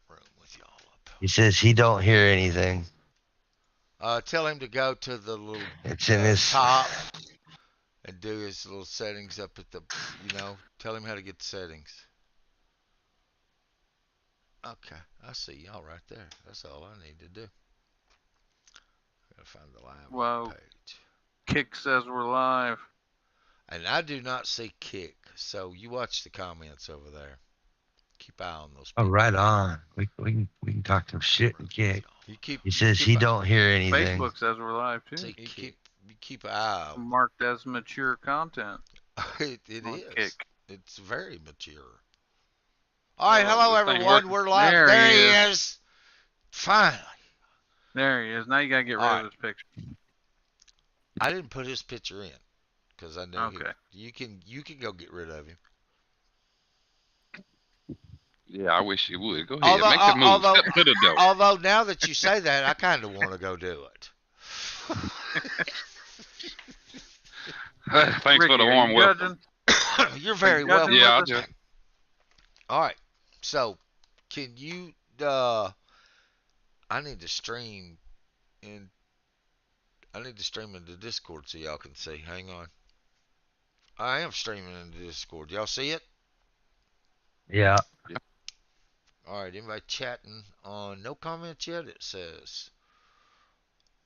room with y'all up. He says he don't hear anything. Tell him to go to the little It's in his top and do his little settings up at the, tell him how to get the settings. Okay, I see y'all right there. That's all I need to do. Gotta find the live Well, page. Kick says we're live. And I do not see Kick, so you watch the comments over there. Keep eye on those people. Oh, right on. We can talk some shit and Kick. He says he don't hear anything. Facebook says we're live too. See, you keep an eye out. Marked as mature content. it is. Kick. It's very mature. All right, hello everyone. We're live. There he is. Finally. There he is. Now you gotta get rid of his picture. I didn't put his picture in because I know you can go get rid of him. Yeah, I wish you would. Go ahead, make the move. Step to the door. Although now that you say that, I kind of want to go do it. Thanks Ricky, for the warm welcome. You're very welcome. Yeah, I'll do it. All right. So, can you? I need to stream in. I need to stream into Discord so y'all can see. Hang on. I am streaming into Discord. Y'all see it? Yeah. All right. Anybody chatting on? No comments yet. It says.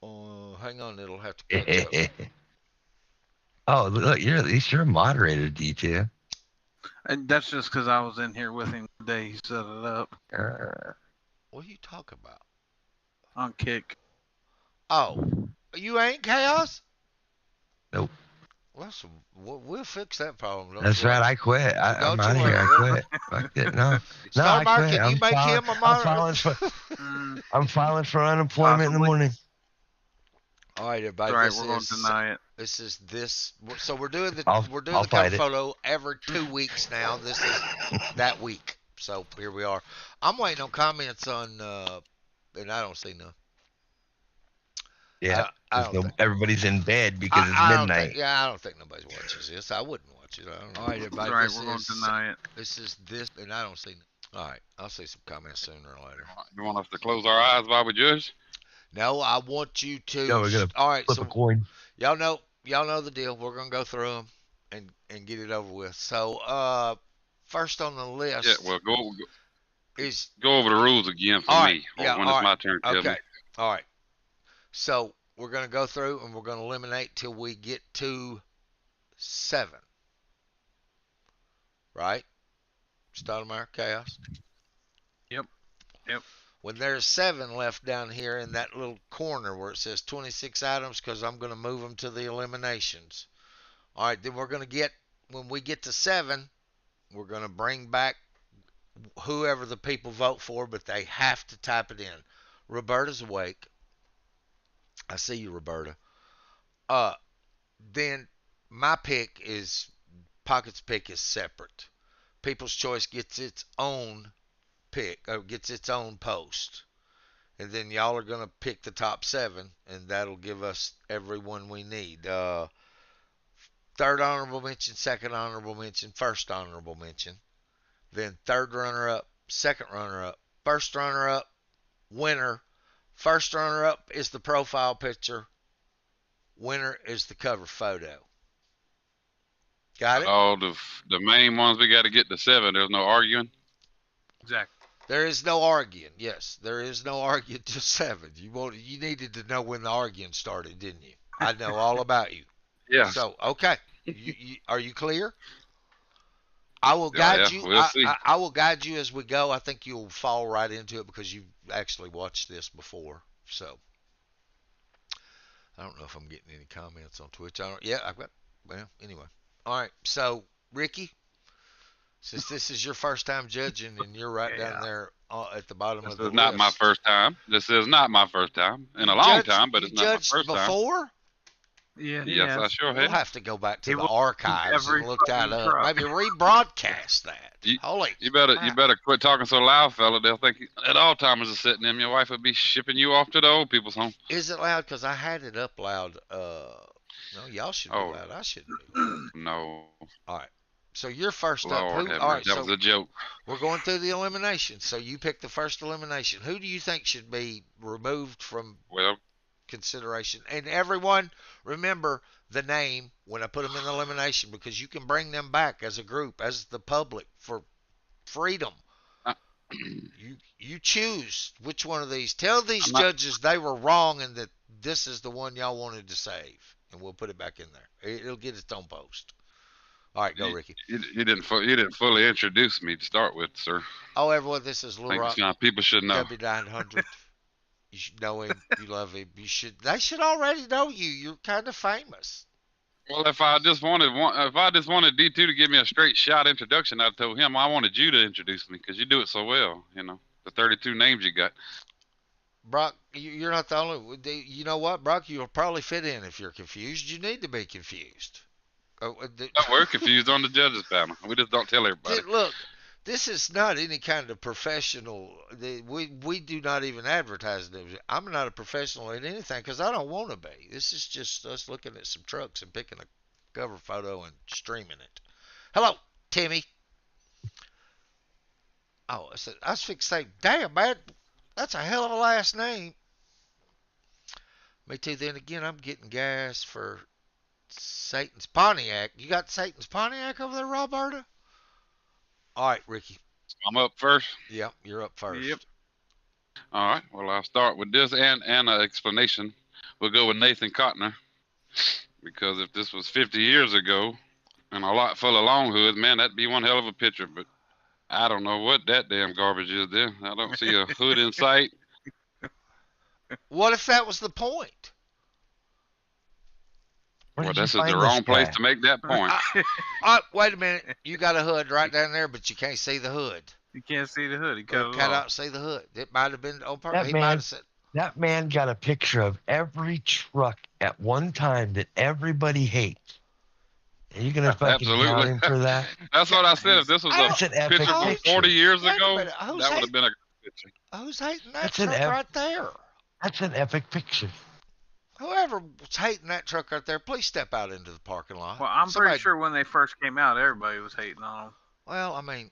Hang on. It'll have to catch up. Oh, look! At least you're a moderator, D2. And that's just because I was in here with him the day he set it up. What are you talking about? On Kick. Oh, you ain't Chaos? Nope. Well, we'll fix that problem. That's right. I quit. I'm out of here. I quit. Fuck it. No, I quit. Can you make him a moderator? I'm filing for unemployment in the morning. All right, everybody. All right, we're going to deny it. This is this. So we're doing the cover photo every 2 weeks now. This is that week. So here we are. I'm waiting on comments on, and I don't see none. Yeah, everybody's in bed because it's midnight. I don't think nobody watches this. I wouldn't watch it. I don't know. All right, everybody. All right, we're going to deny it. This is this, and I don't see none. All right, I'll see some comments sooner or later. You want us to close our eyes while we judge? No, I want you to. No, we're gonna all right, flip a coin. Y'all know the deal. We're gonna go through them and get it over with. So, first on the list. Yeah, well, go over the rules again for me. Yeah, when it's my turn. Okay. All right. So we're gonna go through and we're gonna eliminate till we get to 7. Right? Stoudemire, Chaos. Yep. When there's 7 left down here in that little corner where it says 26 items, because I'm going to move them to the eliminations. All right, then when we get to 7, we're going to bring back whoever the people vote for, but they have to type it in. Roberta's awake. I see you, Roberta. Then my pick is, Pocket's pick is separate. People's Choice gets its own pick, or gets its own post, and then y'all are gonna pick the top 7, and that'll give us everyone we need. Third honorable mention, second honorable mention, first honorable mention, then third runner up, second runner up, first runner up, winner. First runner up is the profile picture. Winner is the cover photo. Got it? All the main ones we got to get to 7. There's no arguing. Exactly. There is no arguing. Yes, there is no arguing till 7. You needed to know when the arguing started, didn't you? I know all about you. Yeah. So okay, are you clear? I will guide you. We'll see. I will guide you as we go. I think you'll fall right into it because you've actually watched this before. So I don't know if I'm getting any comments on Twitch. I've got. Well, anyway. All right. So Ricky. Since this is your first time judging and you're right down there at the bottom of the list. This is not my first time. This is not my first time in a long time, but it's not my first time. Before? Yeah. Yes, I sure have. We'll have to go back to the archives and look that up. Maybe rebroadcast that. You better quit talking so loud, fella. They'll think that Alzheimer's is sitting in. Your wife would be shipping you off to the old people's home. Is it loud? Because I had it up loud. No, y'all should be loud. I shouldn't be. No. All right. So you're first up. Lord Who? have All mercy. right. That So was a joke. we're going through the elimination. So you pick the first elimination. Who do you think should be removed from Well, consideration? And everyone, remember the name when I put them in the elimination because you can bring them back as a group, as the public for freedom. I, You choose which one of these. Tell these I'm not. judges they were wrong and that this is the one y'all wanted to save, and we'll put it back in there. It'll get its own post. All right, go You, Ricky. you didn't fully introduce me to start with, sir. Oh, everyone, this is I Little think Rock people should know. W900. You should know him. You love him. You should. They should already know you. You're kind of famous. Well, if I just wanted D2 to give me a straight shot introduction, I'd told him I wanted you to introduce me because you do it so well. You know, the 32 names you got. Brock, you're not the only. You know what, Brock? You'll probably fit in if you're confused. You need to be confused. Oh, No, we're confused on the judges panel. We just don't tell everybody. Look, this is not any kind of professional. We do not even advertise it. I'm not a professional in anything because I don't want to be. This is just us looking at some trucks and picking a cover photo and streaming it. Hello, Timmy. Oh, I was fixing to say, damn, man, that's a hell of a last name. Me too. Then again, I'm getting gas for Satan's Pontiac. You got Satan's Pontiac over there, Roberta? All right, Ricky. I'm up first. Yep, you're up first. Yep. All right. Well, I'll start with this and an explanation. We'll go with Nathan Cotner because if this was 50 years ago and a lot full of long hoods, man, that'd be one hell of a picture. But I don't know what that damn garbage is there. I don't see a hood in sight. What if that was the point? Where Well, did you this is the find wrong this place guy? to make that point. Wait a minute. You got a hood right down there, but you can't see the hood. You can't see the hood. He cut it Cut off. out, see the hood. It might have been on purpose. That He man- might have said, That man got a picture of every truck at one time that everybody hates. Are you gonna fucking Absolutely. count him for that? That's what I said. If this was That's a an epic picture from picture. 40 years Wait a ago, minute, that would have been a good picture. who's hating that That's an truck F- right there? That's an epic picture. Whoever was hating that truck right there, please step out into the parking lot. Well, I'm Somebody- pretty sure when they first came out, everybody was hating on them. Well, I mean,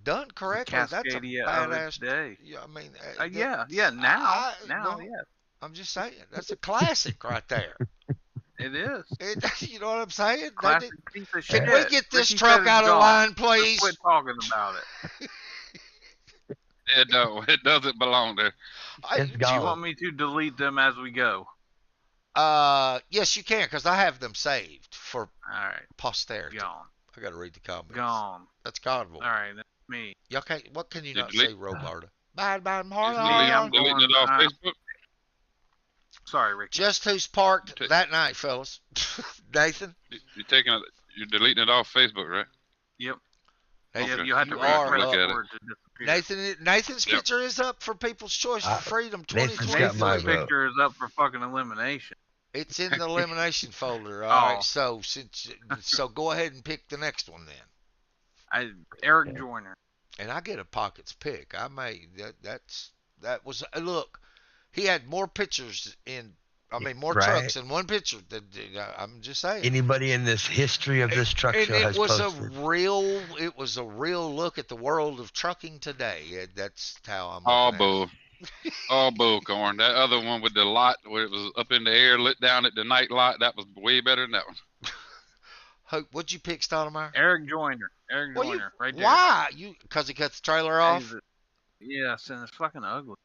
done correctly, that's a Cascadia of badass. its day. Yeah, I mean, Yeah. Now, well, yeah, I'm just saying, that's a classic right there. it is. You know what I'm saying? Classic piece of shit. Can we get this Ricky truck said out it's of gone. line, please? Quit talking about it. It doesn't belong there. It's Do you gone. want me to delete them as we go? Yes, you can, because I have them saved for All right, posterity. gone, I got to read the comments. gone. That's Conville. All right, that's me. Y'all can't. What can you You not delete- say, Roberta? Bye, bye, He's Marla. I'm deleting it going, off Facebook. Sorry, Ricky. Just who's parked that night, fellas? Nathan. You're deleting it off Facebook, right? Yep. Nathan, Yeah, you have to you refresh are Look at for it. it to disappear. Nathan's Yep. picture is up for People's Choice for Freedom Nathan's got 2023. my Nathan's vote. picture is up for fucking elimination. It's in the elimination folder. All Oh. right. So go ahead and pick the next one then. Eric Joyner. And I get a pockets pick. I may that was look. He had more pictures more Right. trucks in one picture. I'm just saying. Anybody in this history of this truck And show it has was posted. it was a real look at the world of trucking today. That's how I'm. All looking at it. bull. All bull corn. That other one with the lot where it was up in the air, lit down at the night lot, that was way better than that one. What'd you pick, Stoudemire? Eric Joyner. Eric Well, Joyner. Right there. Why? Because he cut the trailer off? Yes, and it's fucking ugly.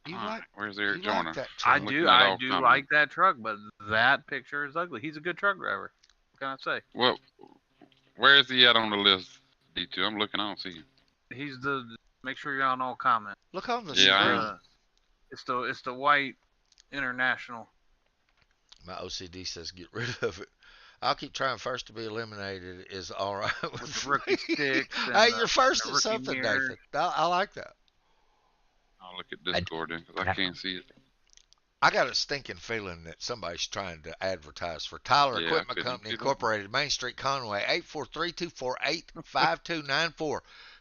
You All like, right, where's you Eric like Joyner? that I trailer. do. at I all do comments. like that truck, but that picture is ugly. He's a good truck driver. What can I say? Well, where is he at on the list, D2? I'm looking, I don't see him. He's the. Make sure you're on all comments. Look on the Yeah, I screen. am. It's the white international. My OCD says get rid of it. I'll keep trying first to be eliminated is all right with With the me. rookie sticks and Hey, the- you're first the at rookie something, mirror. Nathan. I like that. I'll look at Discord then, because I can't see it. I got a stinking feeling that somebody's trying to advertise for Tyler Yeah, Equipment couldn't Company get it. Incorporated, Main Street, Conway, 843-248-5294.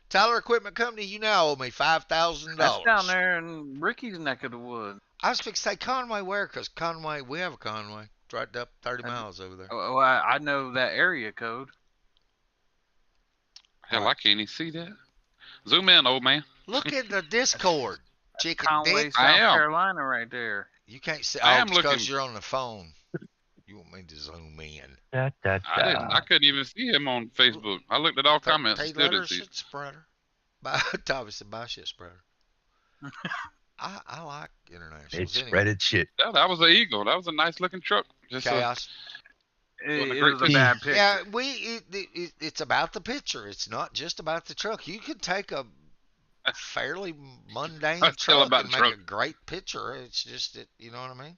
Tyler Equipment Company, you now owe me $5,000. That's down there in Ricky's neck of the woods. I was fixing to say Conway where? Because Conway, we have a Conway. right up 30 And- miles over there. Well, I know that area code. Hell, Alright. I can't even see that. Zoom in, old man. Look in the Discord, chicken Conway, dick. South I am. Carolina, right there. You can't see. I Oh, am it's because looking. you're on the phone. You want me to zoom in? Da, da, I didn't. da. I couldn't even see him on Facebook. I looked at all comments and 13 still didn't letter see it. shit spreader. Tommy said, "My shit spreader." I like internationals. It's Anyway, spreaded shit. Yeah, that was an Eagle. That was a nice looking truck. Just chaos. It, a it great was a picture. bad picture. Yeah, it's about the picture. It's not just about the truck. You could take a fairly mundane That's still truck about and the make truck. a great picture. It's just that, you know what I mean?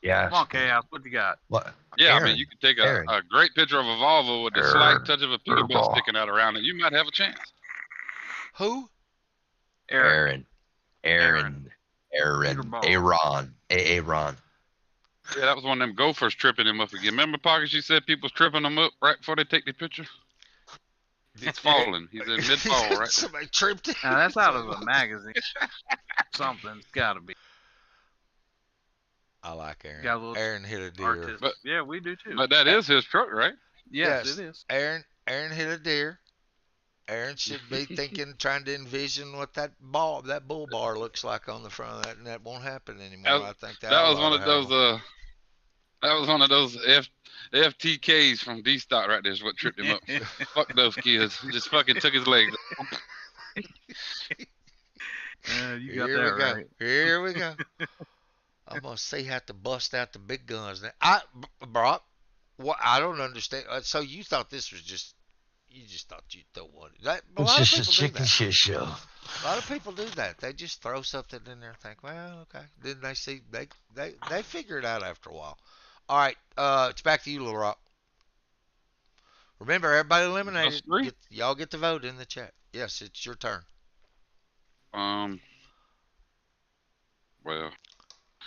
Yeah. Come on, Chaos. What you got? What? Yeah, I Aaron, mean, you could take Aaron. a great picture of a Volvo with a slight Aaron, touch of a peanut butter Aaron. sticking out around it. You might have a chance. Who? Eric. Aaron. Peterball. Aaron. Aaron. Yeah, that was one of them gophers tripping him up again. Remember, Pockets, you said people's tripping them up right before they take the picture? It's falling. He's in mid-fall, right? Somebody tripped it. Now, that's out of a magazine. Something's got to be. I like Aaron. Got a little Aaron hit a deer. Artist. But- Yeah, we do too. But that is his truck, right? yes, yes. it is. Aaron hit a deer. Aaron should be thinking, trying to envision what that bull bar looks like on the front of that, and that won't happen anymore. That- I think That was ought one to of have those. That was one of those FTKs from D Stock right there. Is what tripped him up. Fuck those kids. Just fucking took his legs. You got Here that we go. right. Here we go. I'm gonna see how to bust out the big guns now. Brock, what I don't understand. So you thought this was just, you just thought you'd throw one. That a It's lot of just a people do chicken that. shit show. A lot of people do that. They just throw something in there and think, well, okay. Then they see they figure it out after a while. All right, it's back to you, Little Rock. Remember, everybody eliminated. Us three? Y'all get to vote in the chat. Yes, it's your turn. Well,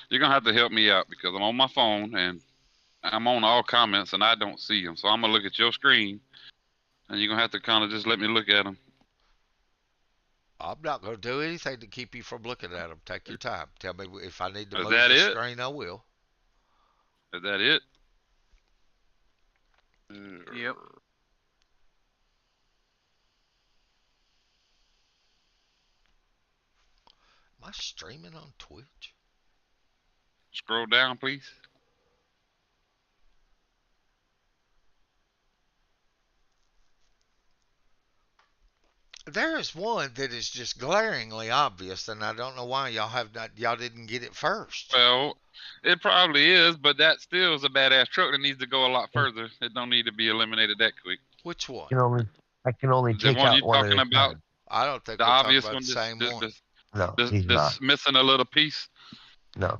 you're gonna have to help me out because I'm on my phone and I'm on all comments and I don't see them. So I'm gonna look at your screen, and you're gonna have to kind of just let me look at them. I'm not going to do anything to keep you from looking at them. Take your time. Tell me if I need to Is move that the it? screen, I will. Is that it? Yep. Am I streaming on Twitch? Scroll down, please. There is one that is just glaringly obvious, and I don't know why y'all didn't get it first. Well, it probably is, but that still is a badass truck that needs to go a lot further. It don't need to be eliminated that quick. Which one? I can only The take one out you one talking at a about? time. I don't think The we're talking obvious about one, the same one. No, he's not. that's missing a little piece. No.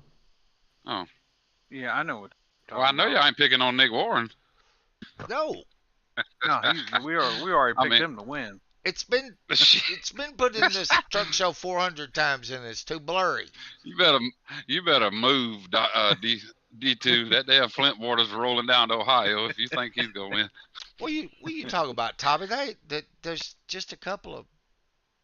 Yeah, I know what. Well, I know y'all ain't picking on Nick Warren. No, No, we already I picked mean- him to win. it's been put in this truck show 400 times, and it's too blurry. You better move, D2. That damn Flint water's rolling down to Ohio. If you think he's gonna win, What you talk about, Tommy? There's just a couple of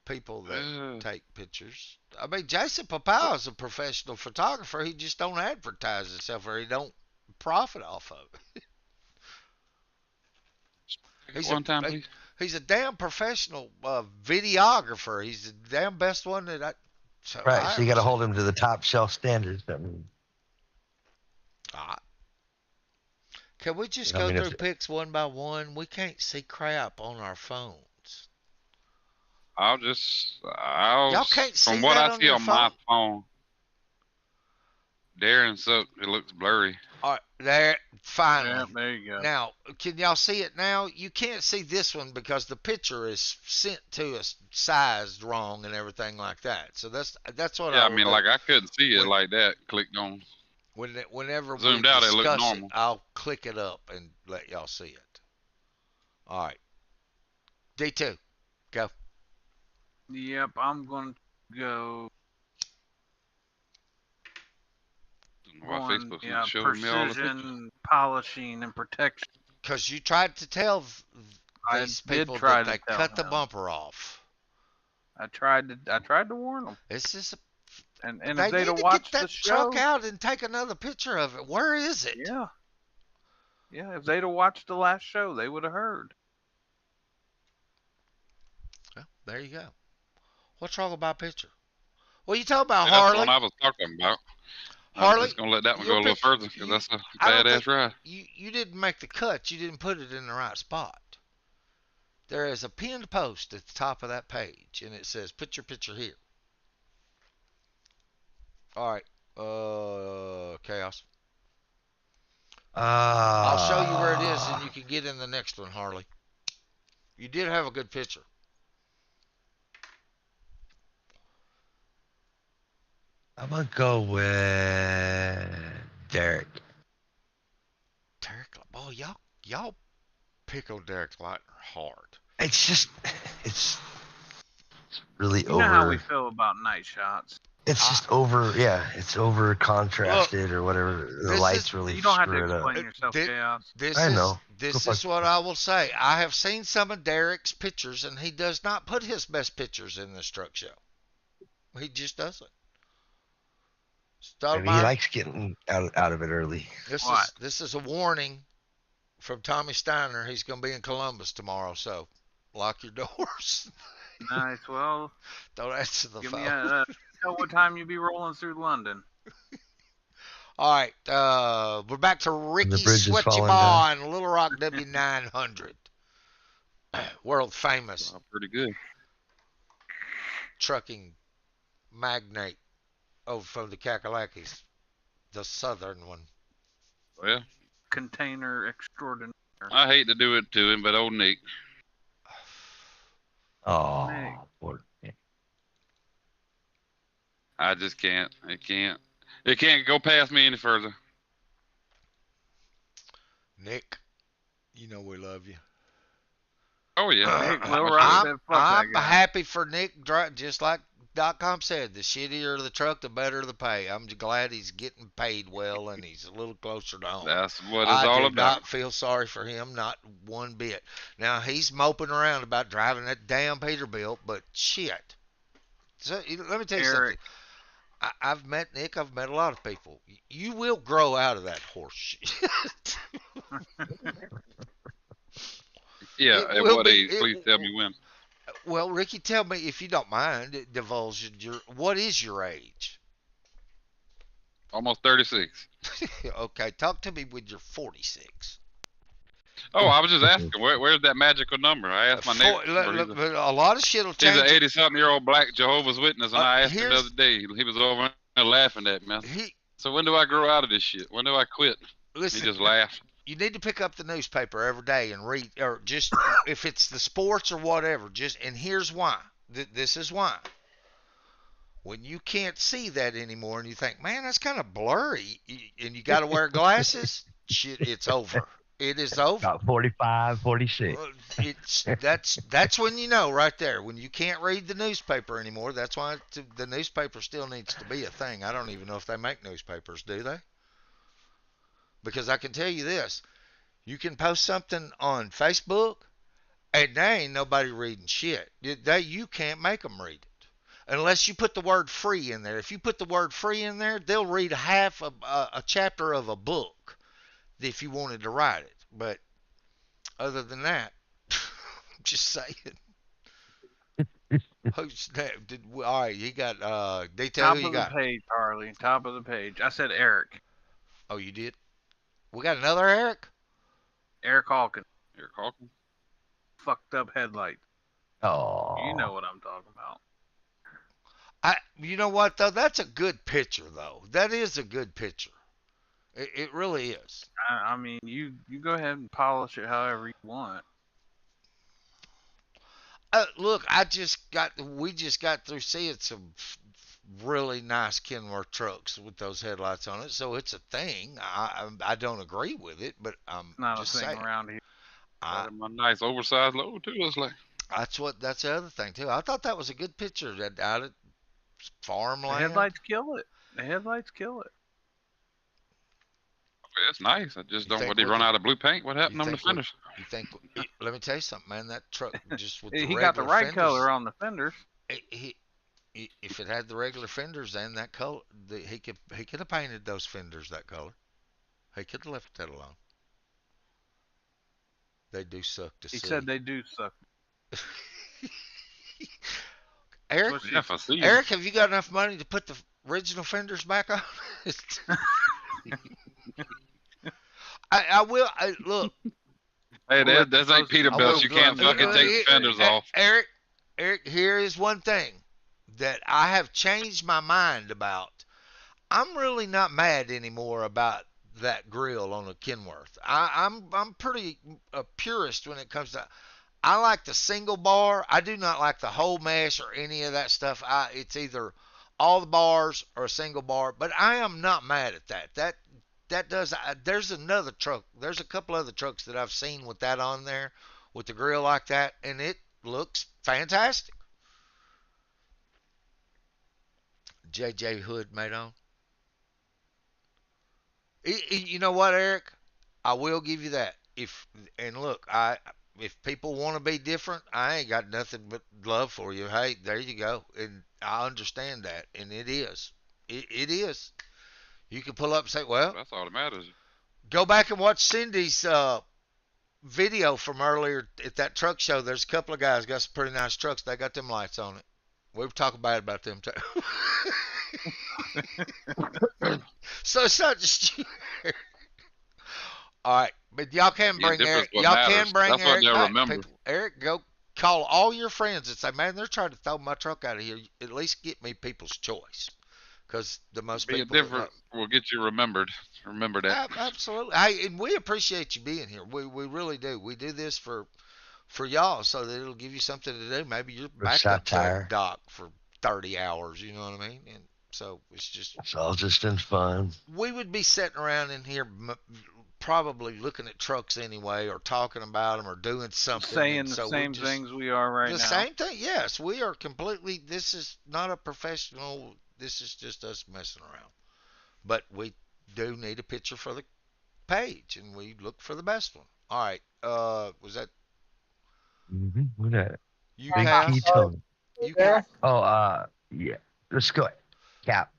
people that take pictures. I mean, Jason Papao is a professional photographer. He just don't advertise himself, or he don't profit off of it. one time, please. He's a damn professional videographer. He's the damn best one that I. Right, so you got to hold him to the top shelf standards. I mean, Can we just I go mean, if through pics one by one? We can't see crap on our phones. Y'all can't see from what that I on see your on my phone. Darren's up. It looks blurry. All right, there, finally. Yeah, there you go. Now, can y'all see it now? You can't see this one because the picture is sent to us sized wrong and everything like that. So that's what Yeah, I I mean, like I couldn't see it like that. Clicked on. whenever Zoomed we out, it discuss looked normal. I'll click it up and let y'all see it. All right. D2, go. Yep, I'm going to go Why on Facebook's showing me all the pictures. precision polishing and protection. Because you tried to tell I these did people try that to they tell cut the him. bumper off. I tried to warn them, It's just and they if need they'd to have get watched that the show, truck out and take another picture of it. Where is it? yeah, Yeah, if they'd have watched the last show, they would have heard. Well, there you go. What's wrong about picture? Well, you talk about See, that's the one Harley. I was talking about. I was Harley, just gonna let that one your go a little picture. further because You, that's a I don't think badass ride. you didn't make the cut. You didn't put it in the right spot. There is a pinned post at the top of that page, and it says, "Put your picture here." All right, chaos. I'll show you where it is, and you can get in the next one, Harley. You did have a good picture. I'm gonna go with Derek. Derek, boy, y'all pick on Derek Lightner hard. It's just, it's really You know how we over. feel about night shots. It's just over. Yeah, it's over contrasted or whatever. The this lights is- really You don't have to screw it up. explain yourself, Chaos. This I is know. this Go is fuck what yourself. I will say. I have seen some of Derek's pictures, and he does not put his best pictures in this truck show. He just doesn't. Maybe he Stoudemire, likes getting out of it early. What? this is a warning from Tommy Steiner. He's going to be in Columbus tomorrow, so lock your doors. Nice. Well, Don't answer the give phone. me a tell what time you be rolling through London. All right, we're back to Ricky bridge is falling Sweatchabaugh in Little Rock W900. World famous Pretty good. trucking magnate over from the Kakalakis, the southern one. Well, Container extraordinaire. I hate to do it to him, but old Nick. Oh, Nick. poor Nick. I just can't. It can't go past me any further. Nick, you know we love you. Oh yeah. Nick will I'm rock sure. that fuck that I'm guy. happy for Nick, just like .com said, the shittier the truck, the better the pay. I'm glad he's getting paid well and he's a little closer to home. That's what it's I all do about. not feel sorry for him, not one bit. Now, he's moping around about driving that damn Peterbilt, but shit. So, let me tell you Eric. something. I've met Nick. I've met a lot of people. You will grow out of that horse shit. Yeah. It At will what be- age? Please tell me when. Well, Ricky, tell me, if you don't mind, divulge what is your age? Almost 36. Okay, talk to me when you're 46. Oh, I was just asking, where's that magical number? I asked my neighbor. But a lot of shit will He's change. an 80-something-year-old black Jehovah's Witness, and I asked him the here's- other day. He was over there laughing at me. He, So when do I grow out of this shit? When do I quit? He listen, just laughed. you need to pick up the newspaper every day and read, or just if it's the sports or whatever. And here's why. This is why. When you can't see that anymore, and you think, man, that's kind of blurry, and you got to wear glasses, shit, it's over. It is over. About 45, 46. That's when you know right there, when you can't read the newspaper anymore. That's why the newspaper still needs to be a thing. I don't even know if they make newspapers, do they? Because I can tell you this, you can post something on Facebook and there ain't nobody reading shit. You can't make them read it unless you put the word free in there. If you put the word free in there, they'll read half a chapter of a book if you wanted to write it. But other than that, I'm just saying. Who's that? All right, you got detail. Top Who you of the got? page, Harley. Top of the page. I said Eric. Oh, you did. We got another Eric. Eric Hawkins. Eric Hawkins. Fucked up headlight. Oh. You know what I'm talking about. You know what though? That's a good picture though. That is a good picture. It really is. I mean, you go ahead and polish it however you want. Look, we just got through seeing some really nice Kenworth trucks with those headlights on it, so it's a thing. I don't agree with it, but I'm Not just a thing saying. around here. My nice oversized load too. It's like That's the other thing too. I thought that was a good picture that out at The farmland. headlights kill it. The headlights kill it. it's nice. I just You don't. think Would he with run the- out of blue paint? What happened you on the think with- fenders? You think? Let me tell you something, man. That truck just with the He got the regular right fenders, color on the fenders. If it had the regular fenders and that color, he could have painted those fenders that color. He could have left that alone. They do suck to He see. said they do suck. Eric, What she Yeah, if I see him. Eric, have you got enough money to put the original fenders back on? I will. Look, Hey, We'll let the there's ain't post- I Peterbilt. will You can't gladly fucking take the fenders off. Eric, here is one thing that I have changed my mind about. I'm really not mad anymore about that grill on a Kenworth. I'm pretty a purist when it comes to. I like the single bar. I do not like the whole mesh or any of that stuff. It's either all the bars or a single bar. But I am not mad at that. That does. There's another truck. There's a couple other trucks that I've seen with that on there, with the grill like that, and it looks fantastic. JJ Hood made on. You know what, Eric? I will give you that. Look, if people want to be different, I ain't got nothing but love for you. Hey, there you go, and I understand that, and it is. It is. You can pull up and say, well, That's all that matters. go back and watch Cindy's video from earlier at that truck show. There's a couple of guys got some pretty nice trucks. They got them lights on it. We were talking bad about them too. So it's not just you. All right, but y'all can Yeah, bring difference Eric. what Y'all matters. can bring That's what Eric they'll back. remember. People, Eric, go call all your friends and say, man, they're trying to throw my truck out of here. At least get me people's choice, because the most Be a people that different know. will get you remembered. Remember that. Absolutely. Hey, and we appreciate you being here. We really do. We do this for y'all so that it'll give you something to do. Maybe you're For back up to a satire. dock for 30 hours. You know what I mean? And so it's just It's all just in fun. we would be sitting around in here probably looking at trucks anyway, or talking about them, or doing something. saying and the so same just, things we are right the now. same thing. Yes, we are completely. This is not a professional. This is just us messing around. But we do need a picture for the page, and we look for the best one. All right. Was that Look at it. you, Big Chaos? T Tone. You, There. Oh, yeah. Let's go. Cap.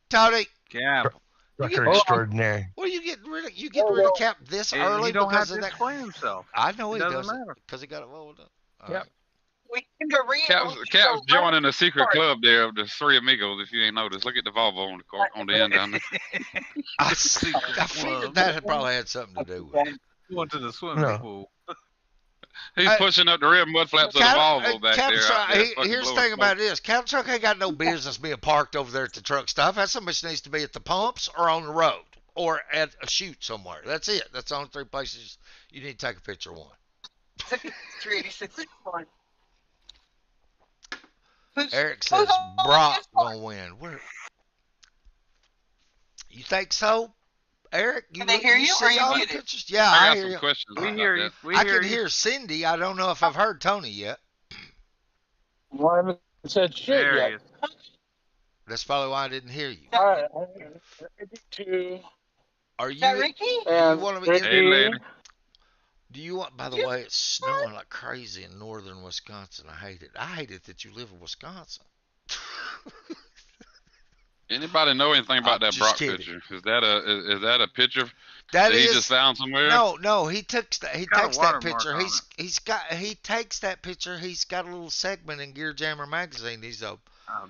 Tony? Cap. Trucker Oh, extraordinaire. What are you getting rid of? You getting rid of Cap this early He don't have because to of that? explain himself. I know It he doesn't doesn't matter. because he got it rolled up. All Yep. right. We can go read. Cap's joining a secret club there of the Three Amigos. If you ain't noticed, look at the Volvo on the car, on the end down there. I figured that had probably had something to do with it. He went to the swimming No. pool. He's Hey, pushing up the rear mud flaps of the Volvo back Cattle there. truck, out there fucking here's the blowing thing smoke. about this. Cattle truck ain't got no business being parked over there at the truck stop. That somebody needs to be at the pumps or on the road or at a chute somewhere. That's it. That's the only three places you need to take a picture of one. 386. Eric says Brock gonna win. Where? You think so, Eric? Can they hear you, or see you all the muted? pictures? Yeah, I I got hear some you. questions We about hear you. that. We I hear can you. hear Cindy. I don't know if I've heard Tony yet. Well, I haven't said shit There he yet. is. That's probably why I didn't hear you. All right. To Are is that you? Ricky? Do you want to be? Hey, lady. Do you want? By the way, it's snowing like crazy in northern Wisconsin. I hate it. I hate it that you live in Wisconsin. Anybody know anything about that just Brock kidding. picture? Is that a picture That that he is just found somewhere? no. He takes that. He Got a takes that watermark picture. on He takes that picture. He's got a little segment in Gear Jammer magazine. Oh,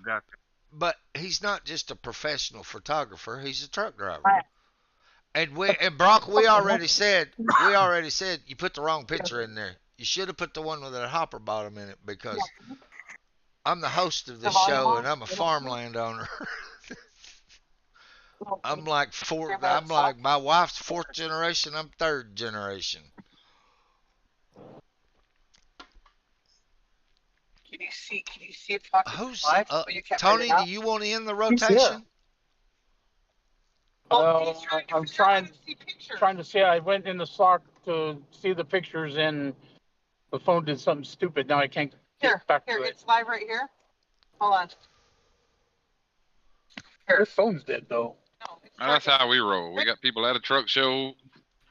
gotcha. But he's not just a professional photographer. He's a truck driver. And Brock, we already said you put the wrong picture in there. You should have put the one with that hopper bottom in it, because I'm the host of this show and I'm a farmland owner. I'm like my wife's fourth generation. I'm third generation. Can you see if Fox is Who's live? Oh, you can't Tony? bring it Do up? you want to end the He's here. rotation? Oh, I'm trying to see. I went in the sock to see the pictures, and the phone did something stupid. Now I can't get back to it. It's live right here. Hold on. Your phone's dead though. No, it's Now, that's how we roll. We got people at a truck show,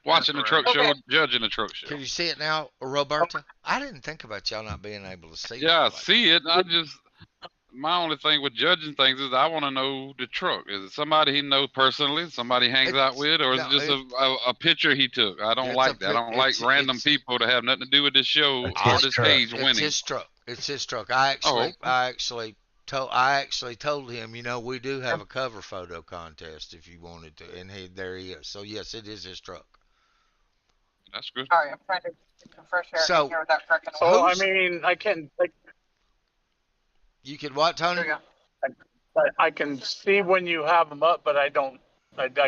watching the That's truck right. show, Okay. judging the truck show. Can you see it now, Roberta? I didn't think about y'all not being able to see. Yeah, I it. see it. I just my only thing with judging things is I want to know the truck. Is it somebody he knows personally, somebody he hangs out with, or is it just a picture he took? I don't like that. I don't like random people to have nothing to do with this show That's or his this truck. page It's winning. his truck. It's his truck. Oh, I actually told him, we do have a cover photo contest if you wanted to, and there he is. So yes, it is his truck. that's good. Sorry, I'm trying to get some fresh air So- in here without cracking the So, Who's- I mean, I can, You could what, Tony? There we go. I can see when you have them up, but I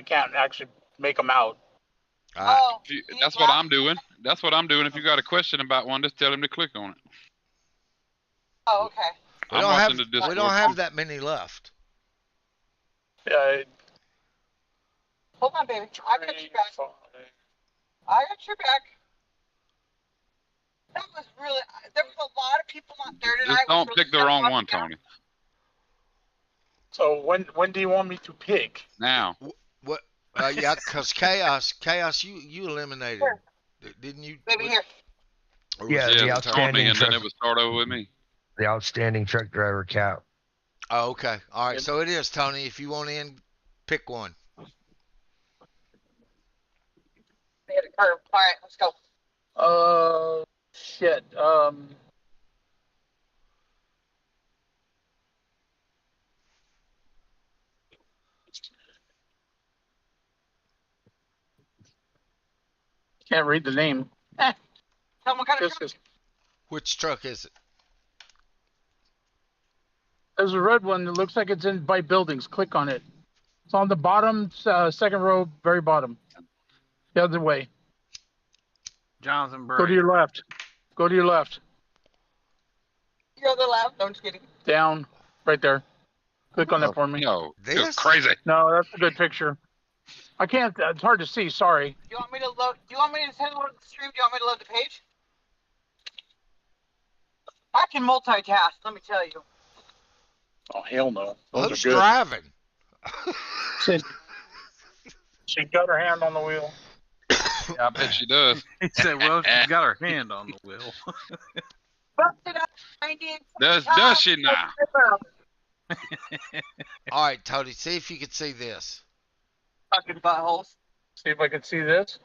can't actually make them out. Oh, That's what I'm doing. That's what I'm doing. If you got a question about one, just tell him to click on it. Oh, okay. We I'm don't watching have the Discord. we don't have that many left. Hold on, baby. I got your back. I got your back. That was really. There was a lot of people out there tonight. Just don't pick the wrong one, Tony. So when do you want me to pick? Now, What? Yeah, because chaos, you eliminated, didn't you? Baby, here. Or was Yeah, it the Tony, outstanding and then truck. it would start over with me. The outstanding truck driver cap. Oh, okay. All right. Yep. So it is, Tony. If you want in, pick one. We had a curve. All right, let's go. Shit. Can't read the name. Tell them what kind of This truck. is, Which truck is it? there's a red one that looks like it's in by buildings. Click on it. It's on the bottom, second row, very bottom. The other way. Jonathan Bray. Go to your left. Go to your left. You're on the left. No, I'm just kidding. Down. Right there. Click on that for me. No, you're This? crazy. No, that's a good picture. I can't. It's hard to see. Sorry. Do you want me to load? Do you want me to send load the stream? Do you want me to load the page? I can multitask. Let me tell you. Oh hell no. Those Who's are good. driving? She got her hand on the wheel. I bet she does. He said, "Well, she's got her hand on the wheel." Busted up. I did. Does she now? All right, Tony. See if you can see this. Fucking buttholes. See if I can see this.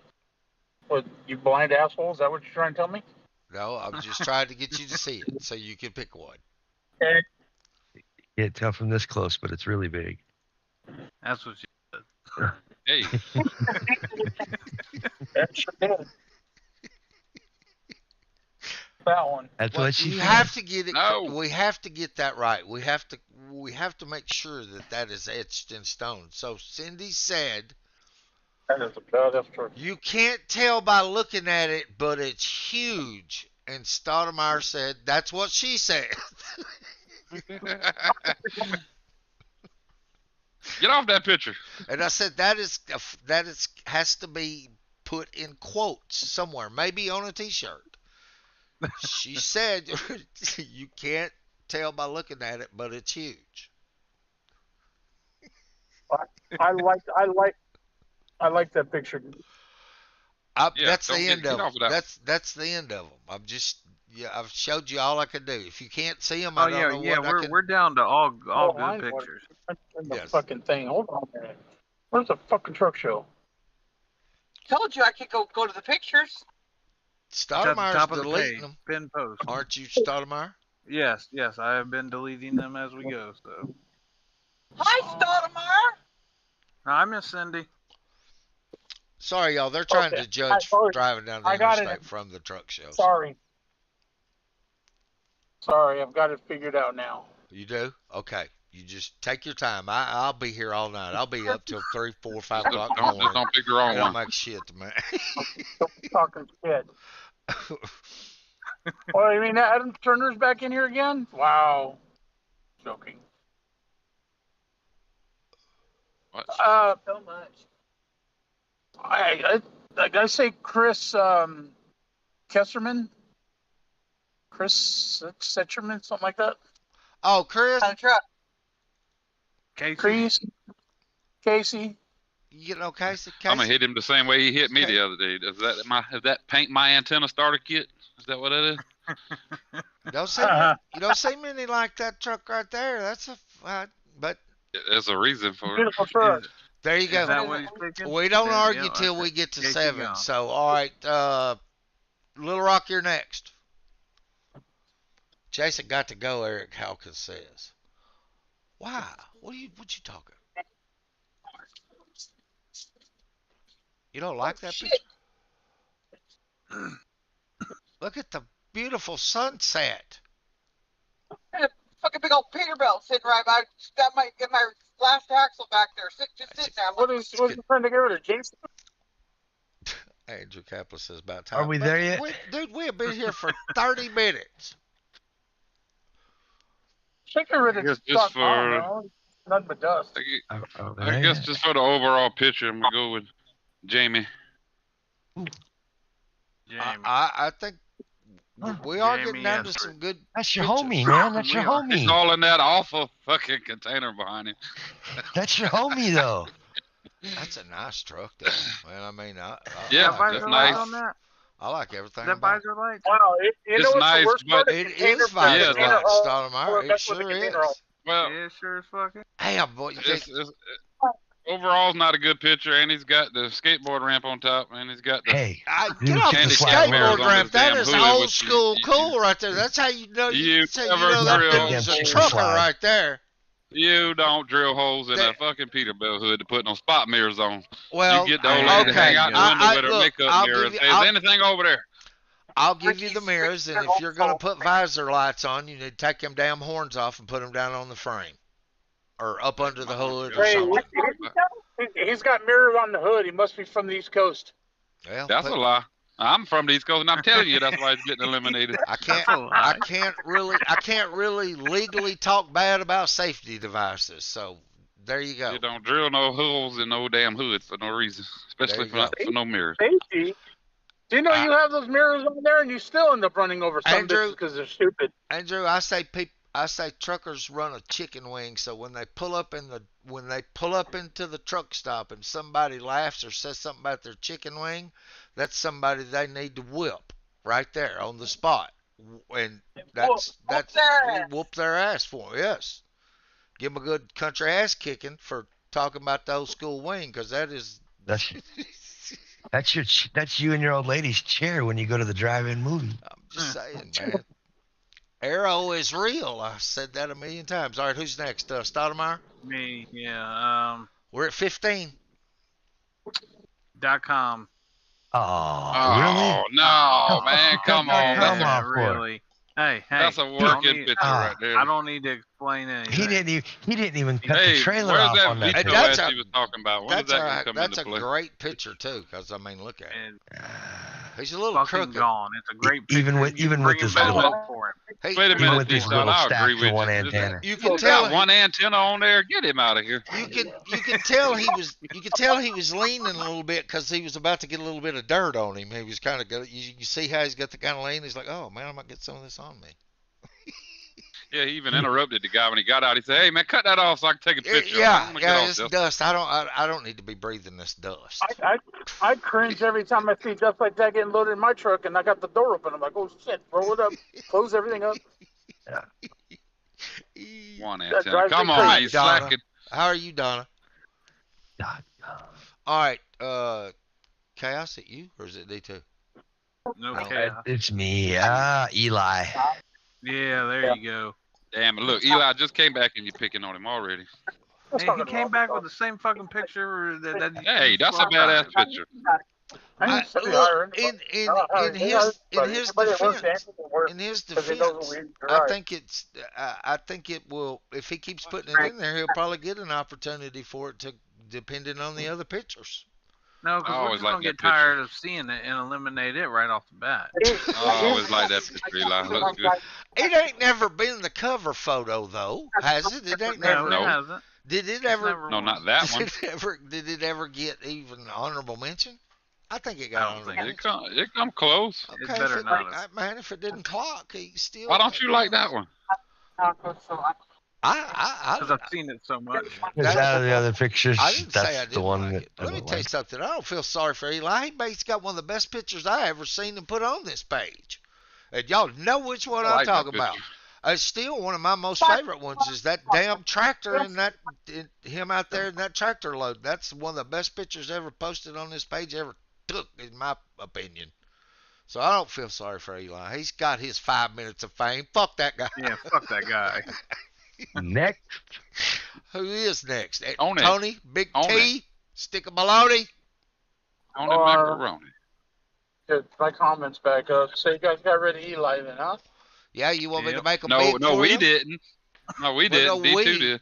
What, you blind asshole? Is that what you're trying to tell me? No, I'm just trying to get you to see it so you can pick one. Okay. Can't tell from this close, but it's really big. That's what she said. Hey, That sure did. That one. That's Well, what she you said. have to get it. No. We have to get that right. We have to make sure that is etched in stone. So Cindy said That is a badass truck. you can't tell by looking at it, but it's huge. And Stoudemire said that's what she said. get off that picture. And I said that is has to be put in quotes somewhere, maybe on a T-shirt. She said you can't tell by looking at it, but it's huge. I like that picture. Yeah, That's the don't end get of off them. of that. That's the end of them. I've showed you all I can do. If you can't see them, Oh I don't know yeah, what I can. we're down to all Oh, good mine was. pictures. In the Yes. fucking thing. Hold on a minute. Where's the fucking truck show? Told you I could go to the pictures. It's at the Stoudemire's top of the deleting page, them, pin post. aren't you, Stoudemire? Yes, I have been deleting them as we go. So, Hi, Stoudemire. I miss Cindy. Sorry, y'all. They're trying Okay. to judge driving down the I got it. interstate from the truck shows. Sorry, I've got it figured out now. You do? Okay. You just take your time. I'll be here all night. I'll be up till 3, 4, 5 o'clock in the Just morning. don't pick the I wrong don't one. make shit to me. Talking shit. Oh, you mean Adam Turner's back in here again? Wow. Joking. What? So much. I say Chris Kesserman. Chris Setcherman, something like that. Oh, Chris, Kind of truck. Casey. Casey. you know, Casey. I'm gonna hit him the same way he hit me the other day. Is that paint my antenna starter kit? Is that what that is? You don't see many, you don't see many like that truck right there. That's a but There's a reason for it. Beautiful truck. there you Is go. that what he's picking? We don't Then, argue yeah, till okay. we get to Yeah, keep 7. going. So all right, Little Rock, you're next. Jason got to go. Eric Hawkins says. Why? What you talking? You don't like that shit. picture? Look at the beautiful sunset. Fucking big old Peterbilt sitting right by. Got my last axle back there. Just sitting there. What is he trying to get rid of, Jason? Andrew Kaplan says about time. Are we there yet? Dude, we have been here for 30 minutes. Get rid of I guess this just stuff. Nothing but dust. I guess just for the overall picture, I'm gonna go with Jamie. Jamie. I think we are Jamie getting down to Esther. some good. That's your pictures. homie, man. That's your We are. He's homie. all in that awful fucking container behind him. That's your homie, though. That's a nice truck, though. Man, I mean, Yeah, Got visor that's lights nice. on that? I like everything Is that about it. visor lights? Wow, you It's know what's nice, the worst part? but It Container- is visor container lights, hole, Stoudemire. or It that's what the sure container is. hole. Well, Yeah, sure as fucking. Damn, boy, you think overall's not a good picture, and he's got the skateboard ramp on top, and he's got the. Hey, get off the handicap mirrors skateboard on ramp. his That damn is hood, old which school you- cool right there. That's how you know You that's how you never know that drill. thing is a Damn trucker slide. right there. You don't drill holes in That- a fucking Peterbilt hood to put no spot mirrors on. Well, You get the old lady to okay. hang out the window with her look, makeup I'll mirror give and you- say, "Is anything over there?" I'll give you the mirrors, and if you're going to put visor lights on, you need to take them damn horns off and put them down on the frame. Or up under the hood or Hey, something. he's got mirrors on the hood. He must be from the East Coast. Well, That's a lie. I'm from the East Coast, and I'm telling you that's why he's getting eliminated. I can't. That's a lie. I can't really legally talk bad about safety devices. So there you go. You don't drill no holes in no damn hood for no reason, especially There you for no mirrors. Safety. Do you know you have those mirrors on there and you still end up running over some Andrew- because they're stupid? Andrew, I say truckers run a chicken wing. So when they pull up into the truck stop and somebody laughs or says something about their chicken wing, that's somebody they need to whip right there on the spot. And that's whoop their ass for 'em, yes. Give them a good country ass kicking for talking about the old school wing, because that is That's you and your old lady's chair when you go to the drive-in movie. I'm just saying, man. Arrow is real. I said that a million times. All right, who's next? Stoudemire? Me, yeah. We're at 15. .com. Oh, really? Oh no, man! Come on, Come man. on. for it. Really? Hey, That's a I don't working need- picture Ah. right there. I don't need to explain anything. He didn't even cut Hey, the trailer where's off that on that. veto Hey, that's ass a- he was talking about? When is That's that gonna come that's into a play? great picture too, because I mean, look at it. And He's a little fucking crooked. gone. It's a great picture. Even with- You even bring with him his back little- up for him. Hey, Wait a Even minute, with his D-Son, little I stack agree for with one you. antenna. you He's can got tell one antenna on there. Get him out of here. you can tell he was leaning a little bit because he was about to get a little bit of dirt on him. He was kind of good. You see how he's got the kind of lean. He's like, oh man, I might get some of this on me. Yeah, he even interrupted the guy when he got out. He said, "Hey man, cut that off so I can take a picture." I Yeah, wanna get off it's this. dust. I don't need to be breathing this dust. I cringe every time I see dust like that getting loaded in my truck and I got the door open. I'm like, oh shit, roll it up, close everything up. One That antenna. drives Come me on, crazy. man, he's Donna. slacking. How are you, Donna? All right, Chaos, it you or is it D2? Okay. It's me, Eli. Yeah, there you go. Damn it! Look, Eli just came back and you're picking on him already. Hey, he came back with the same fucking picture that Hey, that's a badass picture. Look, in his defense, I think it will. If he keeps putting it in there, he'll probably get an opportunity for it to, depending on the other pictures. No, I because we're always just gonna like get that picture. tired of seeing it and eliminate it right off the bat. I always like that picture, Eli. Looks good. It ain't never been the cover photo though, has it? It ain't No, never. No. it hasn't. Did it It's ever? never No, won. not that one. Did it ever get even honorable mention? I think it I got don't honorable think mention. It come close. It Okay, better if it, not have. man, if it didn't clock, he still. Why don't you like that one? Because I've seen it so much. Because out of the other pictures, I didn't say I that's didn't the one like that it. I Let me don't tell you like. something. I don't feel sorry for Eli. He's got one of the best pictures I ever seen him put on this page. And y'all know which one I I'm like that talking about. picture. Still one of my most favorite ones is that damn tractor and him out there in that tractor load. That's one of the best pictures ever posted on this page ever took, in my opinion. So I don't feel sorry for Eli. He's got his 5 minutes of fame. Fuck that guy. Yeah, fuck that guy. Next. Who is next? Tony. Tony, Big Tony. T, Stick of Baloney. Tony Macaroni. Get my comments back up. So you guys got rid of Eli then, huh? Yeah, you want me to Yep. make a No, bid no, for we you? didn't. No, we Well, didn't. no, D2 we. did.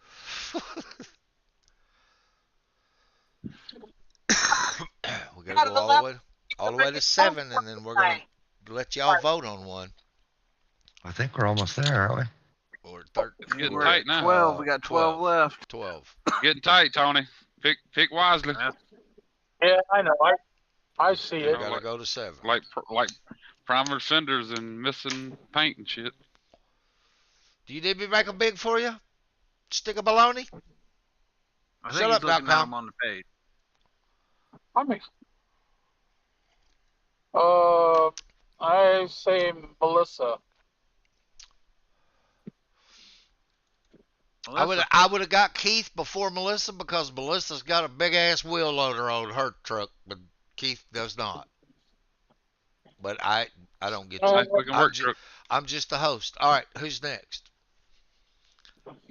We gotta go all the way to 7, and then we're gonna let y'all vote on one. I think we're almost there, aren't we? Or It's getting We're tight at now. 12. We got 12 left. 12. Getting tight, Tony. Pick wisely. Yeah, I know. I see We it. gotta go to 7. Like primer fenders and missing paint and shit. Do you need me to make a bid for you? Stick of Baloney? I Shut think up, he's looking at .com. them on the page. I say Melissa. I would have got Keith before Melissa because Melissa's got a big ass wheel loader on her truck, but Keith does not. But I don't get Nice to. looking work truck. I'm just the host. All right, who's next?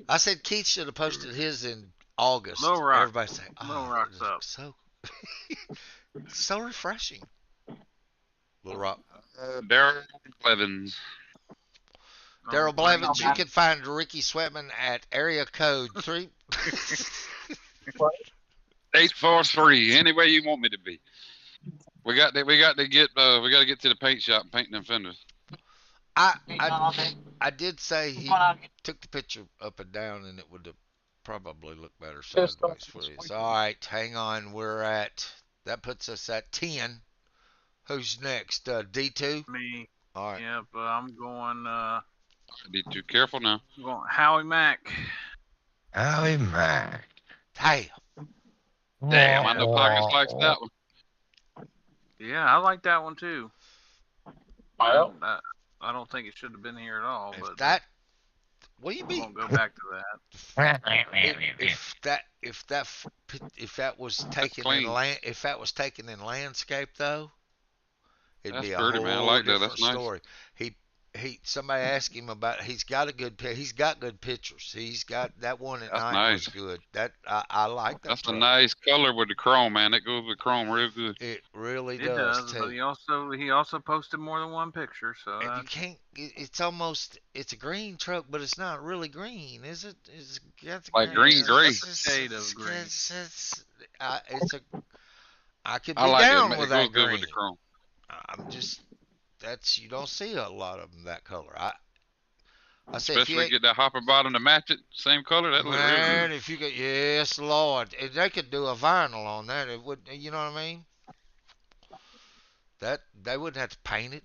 I said Keith should have posted his in August. Little Rock. Everybody say, Little oh, Rock's up. So refreshing. Little Rock. Daryl Blevins. Daryl Blevins, you can find Ricky Sweatman at area code 3. 843. Anywhere you want me to be. We got to get to the paint shop and paint them fenders. I did say he took the picture up and down, and it would have probably looked better sideways for you. So, all right, hang on. That puts us at 10. Who's next? D2? Me. All right. Yeah, but I'm going, Be too careful now. I'm going Howie Mack. Howie Mack. Hey, Damn, I know Pockets likes that one. Yeah, I like that one too. Well, I don't think it should have been here at all, if but that, what do you we mean? won't go back to that. If that was taken clean. in landscape though, it'd That's be a pretty, whole man. I like that. different That's nice. story. Somebody asked him about. He's got good pictures. He's got that one at That's night was nice. good. That I like that. That's a truck. nice color with the chrome, man. That goes with chrome real good. It really It does does, too. but he also posted more than one picture, so And you can't. It's a green truck, but it's not really green, is it? It's got Like green gray. Shade of green. I could be I like down it. with It that goes good green. with the chrome. I'm just you don't see a lot of them that color. I say Especially get that hopper bottom to match it, same color. That looks real man, good. if you could, yes, Lord, if they could do a vinyl on that, it would. You know what I mean? That they wouldn't have to paint it.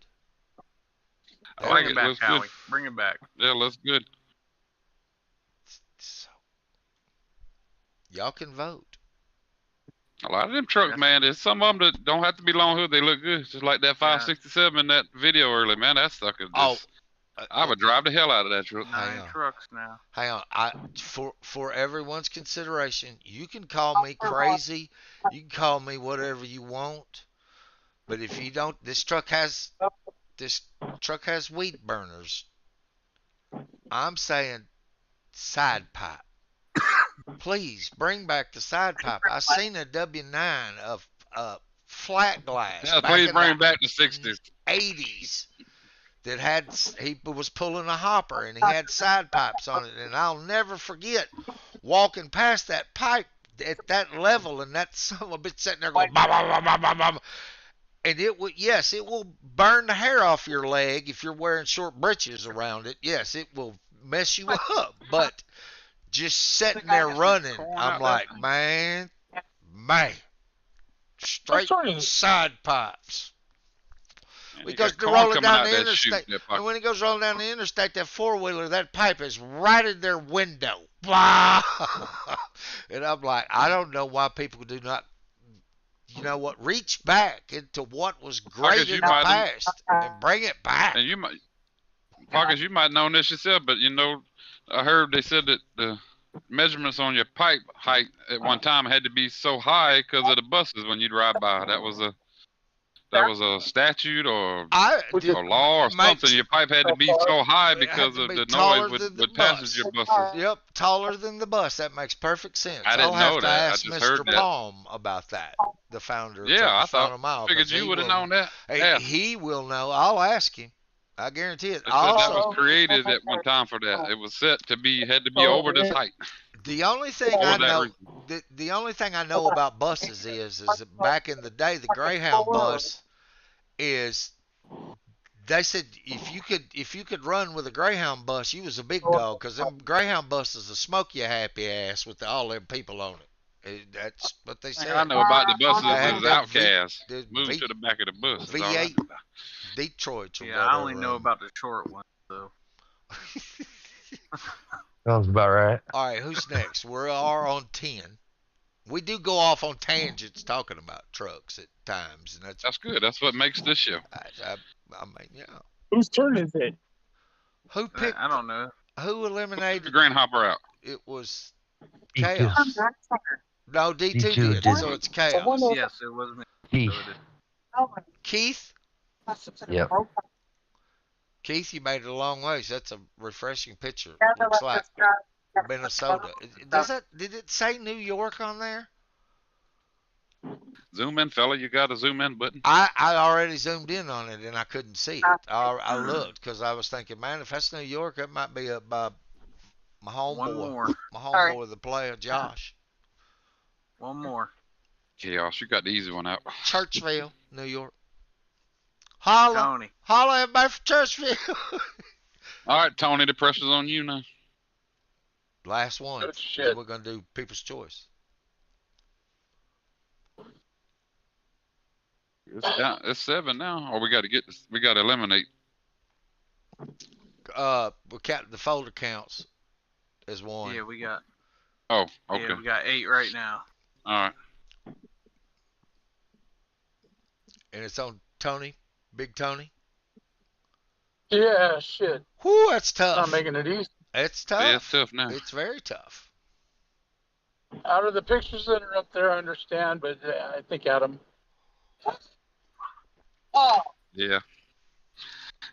I like Bring it. it back, Looks Howie. good. Bring it back. Uh, Yeah, looks good. So, y'all can vote. A lot of them trucks, man. There's some of them that don't have to be long hood. They look good. Just like that 567 in that video earlier, man. That sucker just. I would drive the hell out of that truck. Hang 9 on. trucks now. Hang on. For everyone's consideration, you can call me crazy. You can call me whatever you want. But if you don't, this truck has weed burners. I'm saying side pipe. Please bring back the side pipe. I seen a W9 of flat glass. Yeah, back please in bring the back the 60s. 80s that he was pulling a hopper and he had side pipes on it, and I'll never forget walking past that pipe at that level, and that son of a bitch sitting there going bah, bah, bah, bah, bah, bah. And it will burn the hair off your leg if you're wearing short breeches around it. Yes, it will mess you up, but just sitting there running, I'm like, man, straight side pipes. Because they're rolling down the interstate, and when it goes rolling down the interstate, that four-wheeler, that pipe is right in their window. Blah! And I'm like, I don't know why people do not, know what? Reach back into what was I great guess you in the might have, past and bring it back. and you might, Pockets, you might know this yourself, but you know, I heard they said that the measurements on your pipe height at one time had to be so high because of the buses when you'd ride by. That was a statute or a law or something. Your pipe had to be so high It had because to of be the taller noise than the with bus. passenger buses. Yep, taller than the bus. That makes perfect sense. I I'll didn't have know to that. I ask just Mr. heard that. Palm about that, the founder of Yeah, I Truckers thought, Final Mile. figured 'Cause you he would have will- known that. Hey, Yeah. he will know. I'll ask him. I guarantee it. They said that Also, was created at one time for that. It was set to be, had to be Oh, over this yeah. height. the only thing For I that know, reason. the only thing I know about buses is that back in the day, the Greyhound bus is. They said if you could run with a Greyhound bus, you was a big dog, 'cause them Greyhound buses will smoke your happy ass with all them people on it. That's what they said. I know about the buses They had as that outcasts. the Moved to the back of the bus. That's all I V8 know about. Detroit. Or Yeah, I only whatever. know about the short one, so. Sounds about right. All right, who's next? We are on 10. We do go off on tangents talking about trucks at times, and That's good. That's what makes this show. I mean, yeah. Whose turn is it? Who picked? I don't know. Who The eliminated? grain hopper out. It was D2. Chaos. No, D2 D2 did. did. So it's Chaos. Yes, it was me. D. So it is. Keith, Yep. you made it a long ways. That's a refreshing picture. Looks like Minnesota. Did it say New York on there? Zoom in, fella. You got a zoom in button? I already zoomed in on it and I couldn't see it. I looked because I was thinking, man, if that's New York, it might be up by my One homeboy, more. the player, Josh. One more. Chaos. You got the easy one out. Churchville, New York. Holla, Tony. holla, everybody from Churchville. All right, Tony. The pressure's on you now. Last one. Good Then shit. we're gonna do People's Choice. It's 7 now. Or we got to get this. We got to eliminate. We count the folder counts as one. Yeah, we got. Oh, okay. Yeah, we got 8 right now. All right. And it's on Tony, Big Tony. Yeah, shit. Whoo, that's Not tough. making it easy. It's tough. Yeah, it's tough now. It's very tough. Out of the pictures that are up there, I understand, but I think Adam. Oh, Yeah.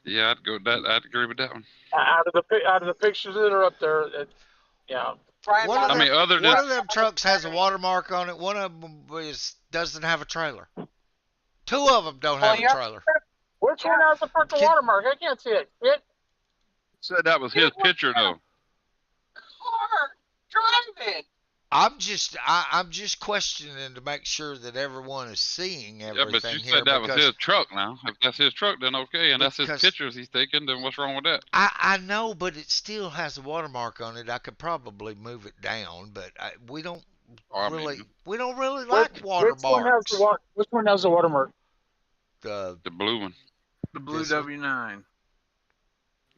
Yeah, I'd go with that. I'd agree with that one. Out of the pictures that are up there, yeah. Brian. One of I them, mean, other than one of them trucks has a watermark on it. One of them doesn't have a trailer. Two of them don't have a trailer. Which one has the fucking watermark? I can't see it. said that was his picture though. Car driving. I'm just questioning to make sure that everyone is seeing Yeah, everything but you here. said that was because his truck now. If that's his truck, then okay. And that's his Because- pictures he's taking, then what's wrong with that? I know, but it still has a watermark on it. I could probably move it down, but we don't really like watermarks. Which one has the watermark? The The blue one. The blue This one? W9.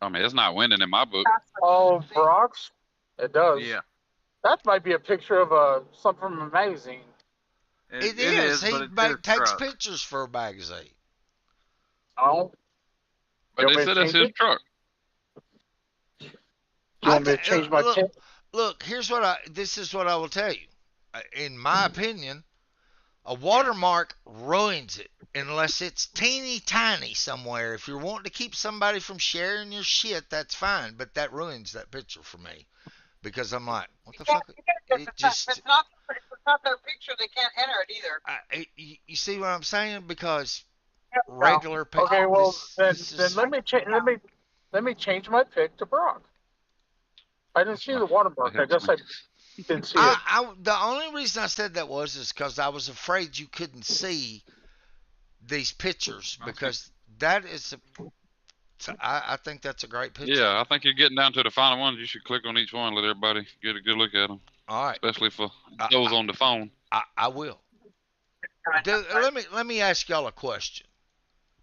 I mean, it's not winning in my book. Oh, Brock's? It does. Yeah. That might be a picture of something from a magazine. it is. He but it's his takes truck. pictures for a magazine. Oh, But You want they me said to it's change his it? truck. do you want me to change my look, tip? Look, this is what I will tell you. In my opinion, a watermark ruins it unless it's teeny tiny somewhere. If you're wanting to keep somebody from sharing your shit, that's fine, but that ruins that picture for me because I'm like, what the fuck? It just, If it's not their picture, they can't enter it either. you see what I'm saying? Because regular picture. Okay, well then is- let me change my pick to Brock. I didn't see the watermark. I guess I didn't see it. The only reason I said that is because I was afraid you couldn't see these pictures because that is I think that's a great picture. Yeah, I think you're getting down to the final ones. You should click on each one, let everybody get a good look at them, All right, especially for those on the phone. I will. Let me ask y'all a question.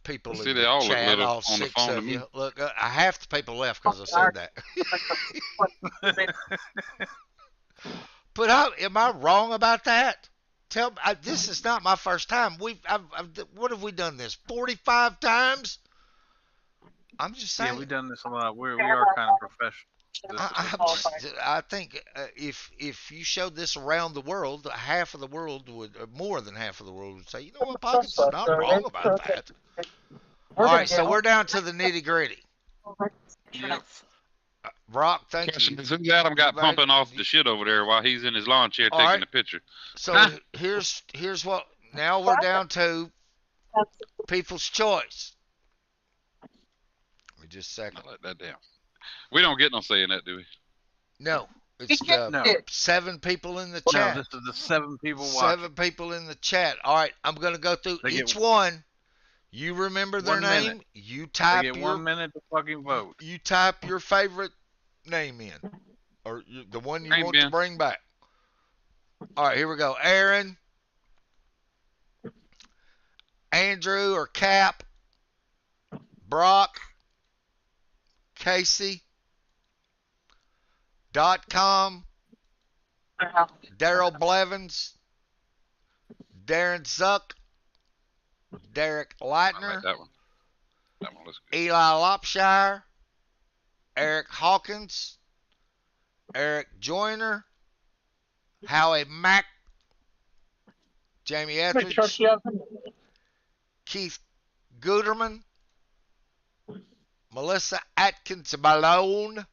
People See, in they the all look chat, little all on the 6 phone to of me. you. Look, half the people left because I said that. But am I wrong about that? Tell me, this is not my first time. What have we done this 45 times? I'm just saying. Yeah, we've done this a lot. We are kind of professional. I think if you showed this around the world, half of the world would, or more than half of the world would say, you know what, Pockets is not wrong about that. All right, so we're down to the nitty gritty. Yep. Brock, thank you. Who's Adam got pumping off the shit over there while he's in his lawn chair taking the picture? So here's what. Now we're down to people's choice. Let me just a second. I'll let that down. We don't get no say in that, do we? No. It's No. 7 people in the No, chat. this is the 7 people watching. 7 people in the chat. All right, I'm going to go through each one. You remember their name. Minute. You type They get 1 minute to fucking vote. You type your favorite name in, or the one you want to bring back. All right, here we go. Aaron, Andrew or Cap, Brock, Casey, .com, Daryl Blevins, Darren Zuck, Derek Leitner, that one. That one looks good. Eli Lopshire, Eric Hawkins, Eric Joyner, Howie Mack, Jamie Etheridge, Keith Guterman, Melissa Atkins Malone,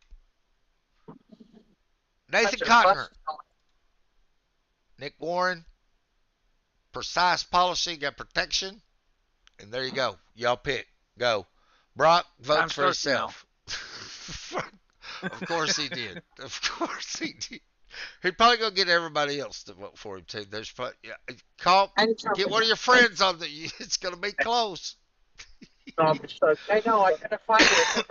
Nathan Cotner, Nick Warren, Precise Policy Got Protection, and there you go. Y'all pick. Go. Brock, vote for himself. Of course he did. Of course he did. He's probably gonna get everybody else to vote for him too. There's probably, get one of your friends on the. It's gonna be close. I know. I couldn't find it.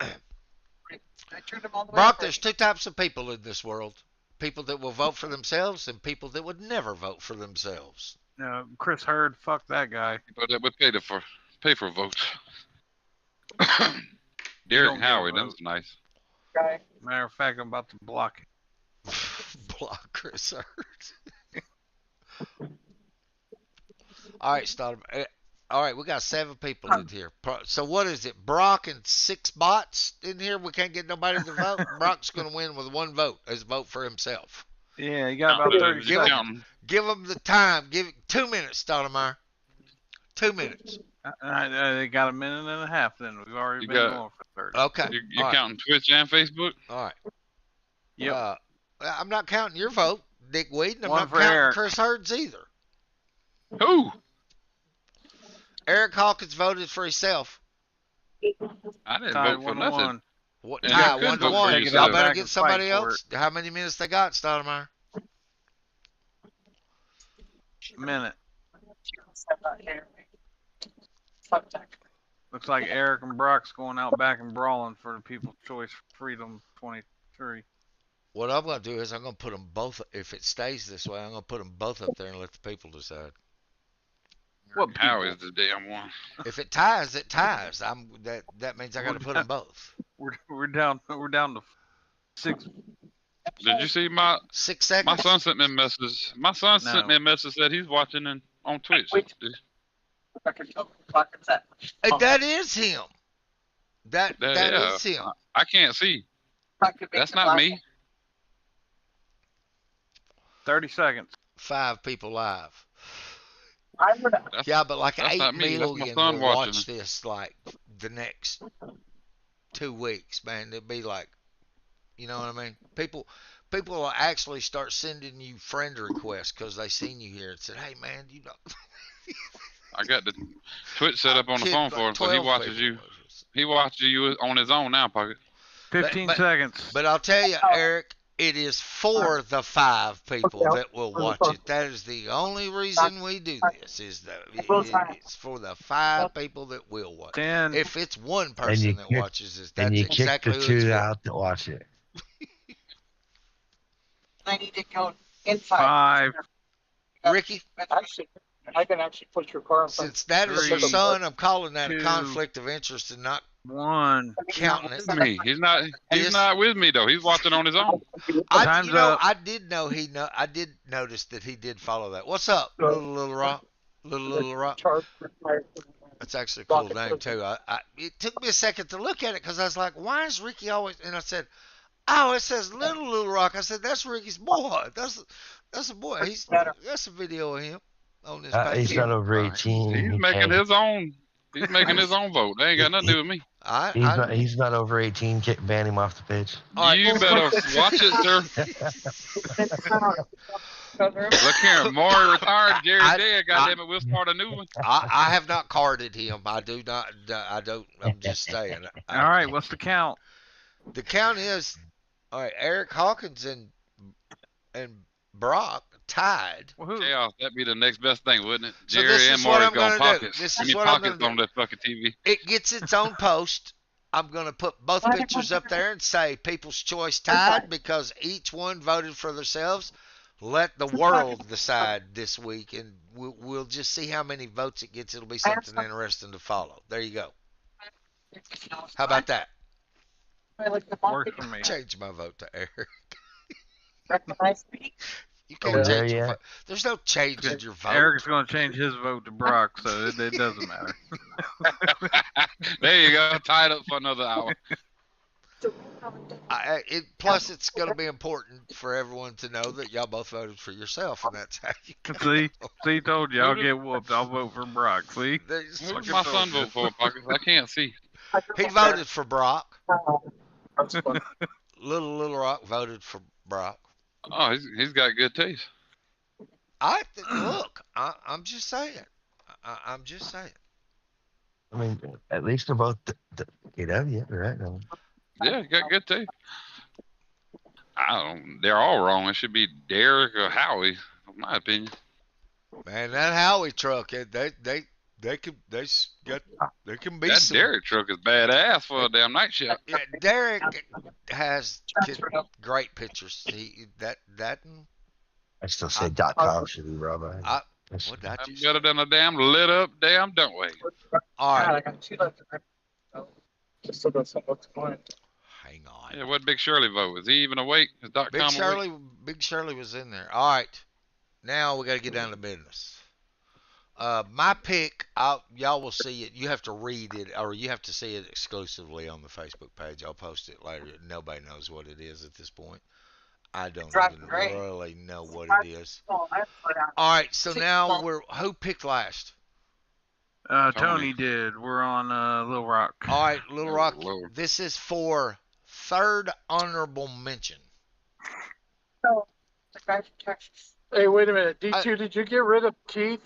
I turned them all the way. Brock, there's 2 types of people in this world: people that will vote for themselves and people that would never vote for themselves. Chris Hurd, fuck that guy. But that would pay for votes. Derek Howard, that was nice. Okay. Matter of fact, I'm about to block it. Block Chris Hurd. All right, start. All right, we got 7 people in here. So what is it? Brock and 6 bots in here. We can't get nobody to vote. Brock's going to win with 1 vote. His vote for himself. Yeah, you got about 30 seconds. Give him the time. Give it 2 minutes, Stoudemire. 2 minutes. They got 1.5 minutes. Then we've already been going for 30. Okay. You're counting Twitch and Facebook? All right. Yep. I'm not counting your vote, Dick Whedon. I'm One not for counting Eric. Chris Hurd's either. Who? Eric Hawkins voted for himself. I didn't Tied vote for 1-1. nothing. What? And Tie, you couldn't 1 to vote for 1. yourself. Y'all better Back get and somebody fight for else. How many minutes they got, Stoudemire? Minute. Looks like Eric and Brock's going out back and brawling for the People's Choice Freedom 23. What I'm going to do is I'm going to put them both, if it stays this way, I'm going to put them both up there and let the people decide. What How people? is the damn one? If it ties, it ties. That means I got to put them both. We're down to 6. Did you see my 6 seconds. my son sent me a message? My son No. sent me a message that he's watching on Twitch. That is him. That Yeah. is him. I can't see. That's not me. 30 seconds. 5 people live. That's, Yeah, but like that's 8 not me. That's my million son will watching watch this like the next 2 weeks, man. It'd be like, you know what I mean? People will actually start sending you friend requests because they seen you here and said, "Hey, man, you know." I got the Twitch set up on the Kid, phone for him, so he 12 watches people. you. He watches you on his own now, Pocket. 15 But- seconds. But I'll tell you, Eric, it is for the 5 people that will watch it. That is the only reason we do this. It's for the 5 people that will watch. 10. If it's one person that kick- watches this, And that's you kick exactly the who it's 2 for. out that watch it. I need to go inside. 5. Ricky, Actually, I can actually put your car in front. since that is your 3, son, I'm calling that a 2. conflict of interest and not One. counting it. Me. He's not. He's This- not with me though. He's watching on his own. Time's up. I did know I did notice that he did follow that. What's up, Little Rock? Little Rock. That's actually a cool name too. It took me a second to look at it because I was like, why is Ricky always? And I said, oh, it says Little Rock. I said, that's Ricky's boy. That's a boy. That's a video of him on this page. He's not over He's 18. making Hey, his own. He's making his own vote. They ain't got nothing to do with me. he's not over 18. Ban him off the page. All right. You better watch it, sir. Look here, Maury retired, Jerry dead. Goddamn it, we'll start a new one. I have not carded him. I do not. I don't. I'm just saying. All right, what's the count? The count is, all right. Eric Hawkins and Brock tied. Woohoo. Chaos, that'd be the next best thing, wouldn't it? So Jerry this and is what Maury I'm got gonna do. pockets. This Give is me what I'm pockets gonna on do. that fucking TV. It gets its own post. I'm gonna put both pictures up there and say People's Choice tied because each one voted for themselves. Let the world decide this week, and we'll just see how many votes it gets. It'll be something interesting to follow. There you go. How about that? Works for me. Change my vote to Eric. Recognize me? You Are we can't there change your yet? vote. There's no changing your vote. Eric's going to change his vote to Brock, so it doesn't matter. There you go. Tied up for another hour. Plus, it's going to be important for everyone to know that y'all both voted for yourself, and that's how you can. See, told you, I'll get whooped. I'll vote for Brock. See? Who does my son vote for, Pockets? I can't see. He voted for Brock. That's fun. Little Rock voted for Brock. Oh, he's got good taste. Look. I'm just saying. I'm just saying. I mean, at least they're both KW, right? No. Yeah, he got good taste. They're all wrong. It should be Derek or Howie, in my opinion. Man, that Howie truck, they can be That some. Derek truck is badass for a damn night shift. Yeah, Derek has great pictures. I still say .com should be Robo. What did I I'm just? better than a damn lit up damn dump wagon. All God, I right, got 2 left. Just still got some left to find. hang on. Yeah, what Big Shirley vote? Is he even awake? Is .com awake? Big Shirley was in there. All right, now we got to get down to business. My pick, y'all will see it. You have to read it, or you have to see it exclusively on the Facebook page. I'll post it later. Nobody knows what it is at this point. I don't Driving even great. really know what it is. All right, so now who picked last? Tony did. We're on Little Rock. All right, Little Rock. Lord. This is for third honorable mention. The guy from Texas. Hey, wait a minute. D2, did you get rid of Keith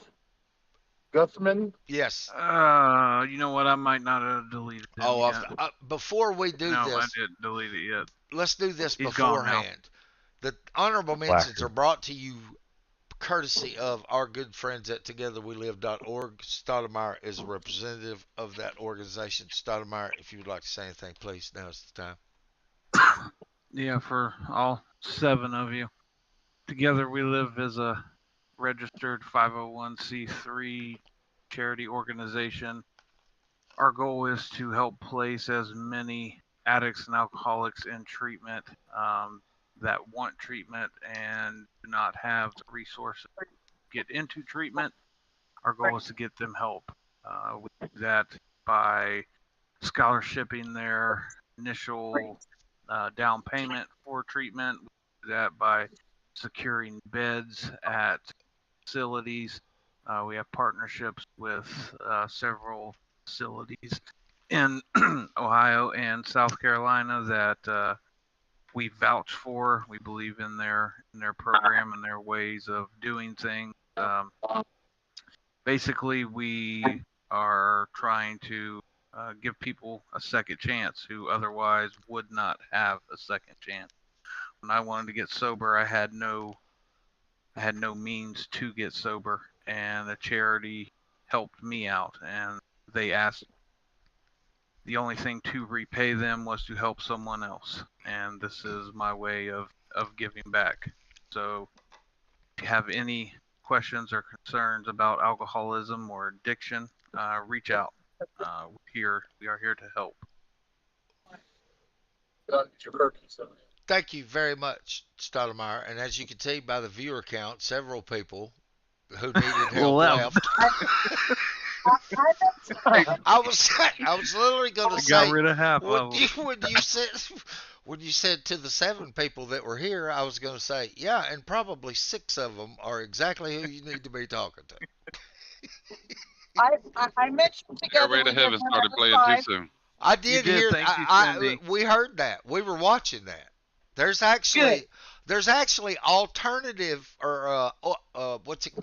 Guthman? Yes. You know what? I might not have deleted it. Oh, yet. before we do No, I this, didn't delete it yet. let's do this He's gone now. beforehand. The honorable mentions are brought to you courtesy of our good friends at TogetherWeLive.org. Stoudemire is a representative of that organization. Stoudemire, if you would like to say anything, please, now is the time. Yeah, for all 7 of you. Together We Live is a registered 501c3 charity organization. Our goal is to help place as many addicts and alcoholics in treatment that want treatment and do not have the resources to get into treatment. Our goal is to get them help. We do that by scholarshiping their initial down payment for treatment. We do that by securing beds at facilities. We have partnerships with several facilities in Ohio and South Carolina that we vouch for. We believe in their program and their ways of doing things. Basically, we are trying to give people a second chance who otherwise would not have a second chance. When I wanted to get sober, I had no means to get sober, and the charity helped me out, and they asked, the only thing to repay them was to help someone else, and this is my way of giving back. So if you have any questions or concerns about alcoholism or addiction, reach out. We are here to help. Thank you very much, Stoudemire. And as you can see by the viewer count, several people who needed help left. I was literally going to Got say, rid of half when of them. when you said to the 7 people that were here, I was going to say, yeah, and probably 6 of them are exactly who you need to be talking to. I mentioned together. Stairway to Heaven started playing too soon. I did did, hear. thank you, Cindy. We heard that. We were watching that. There's actually alternative or what's it?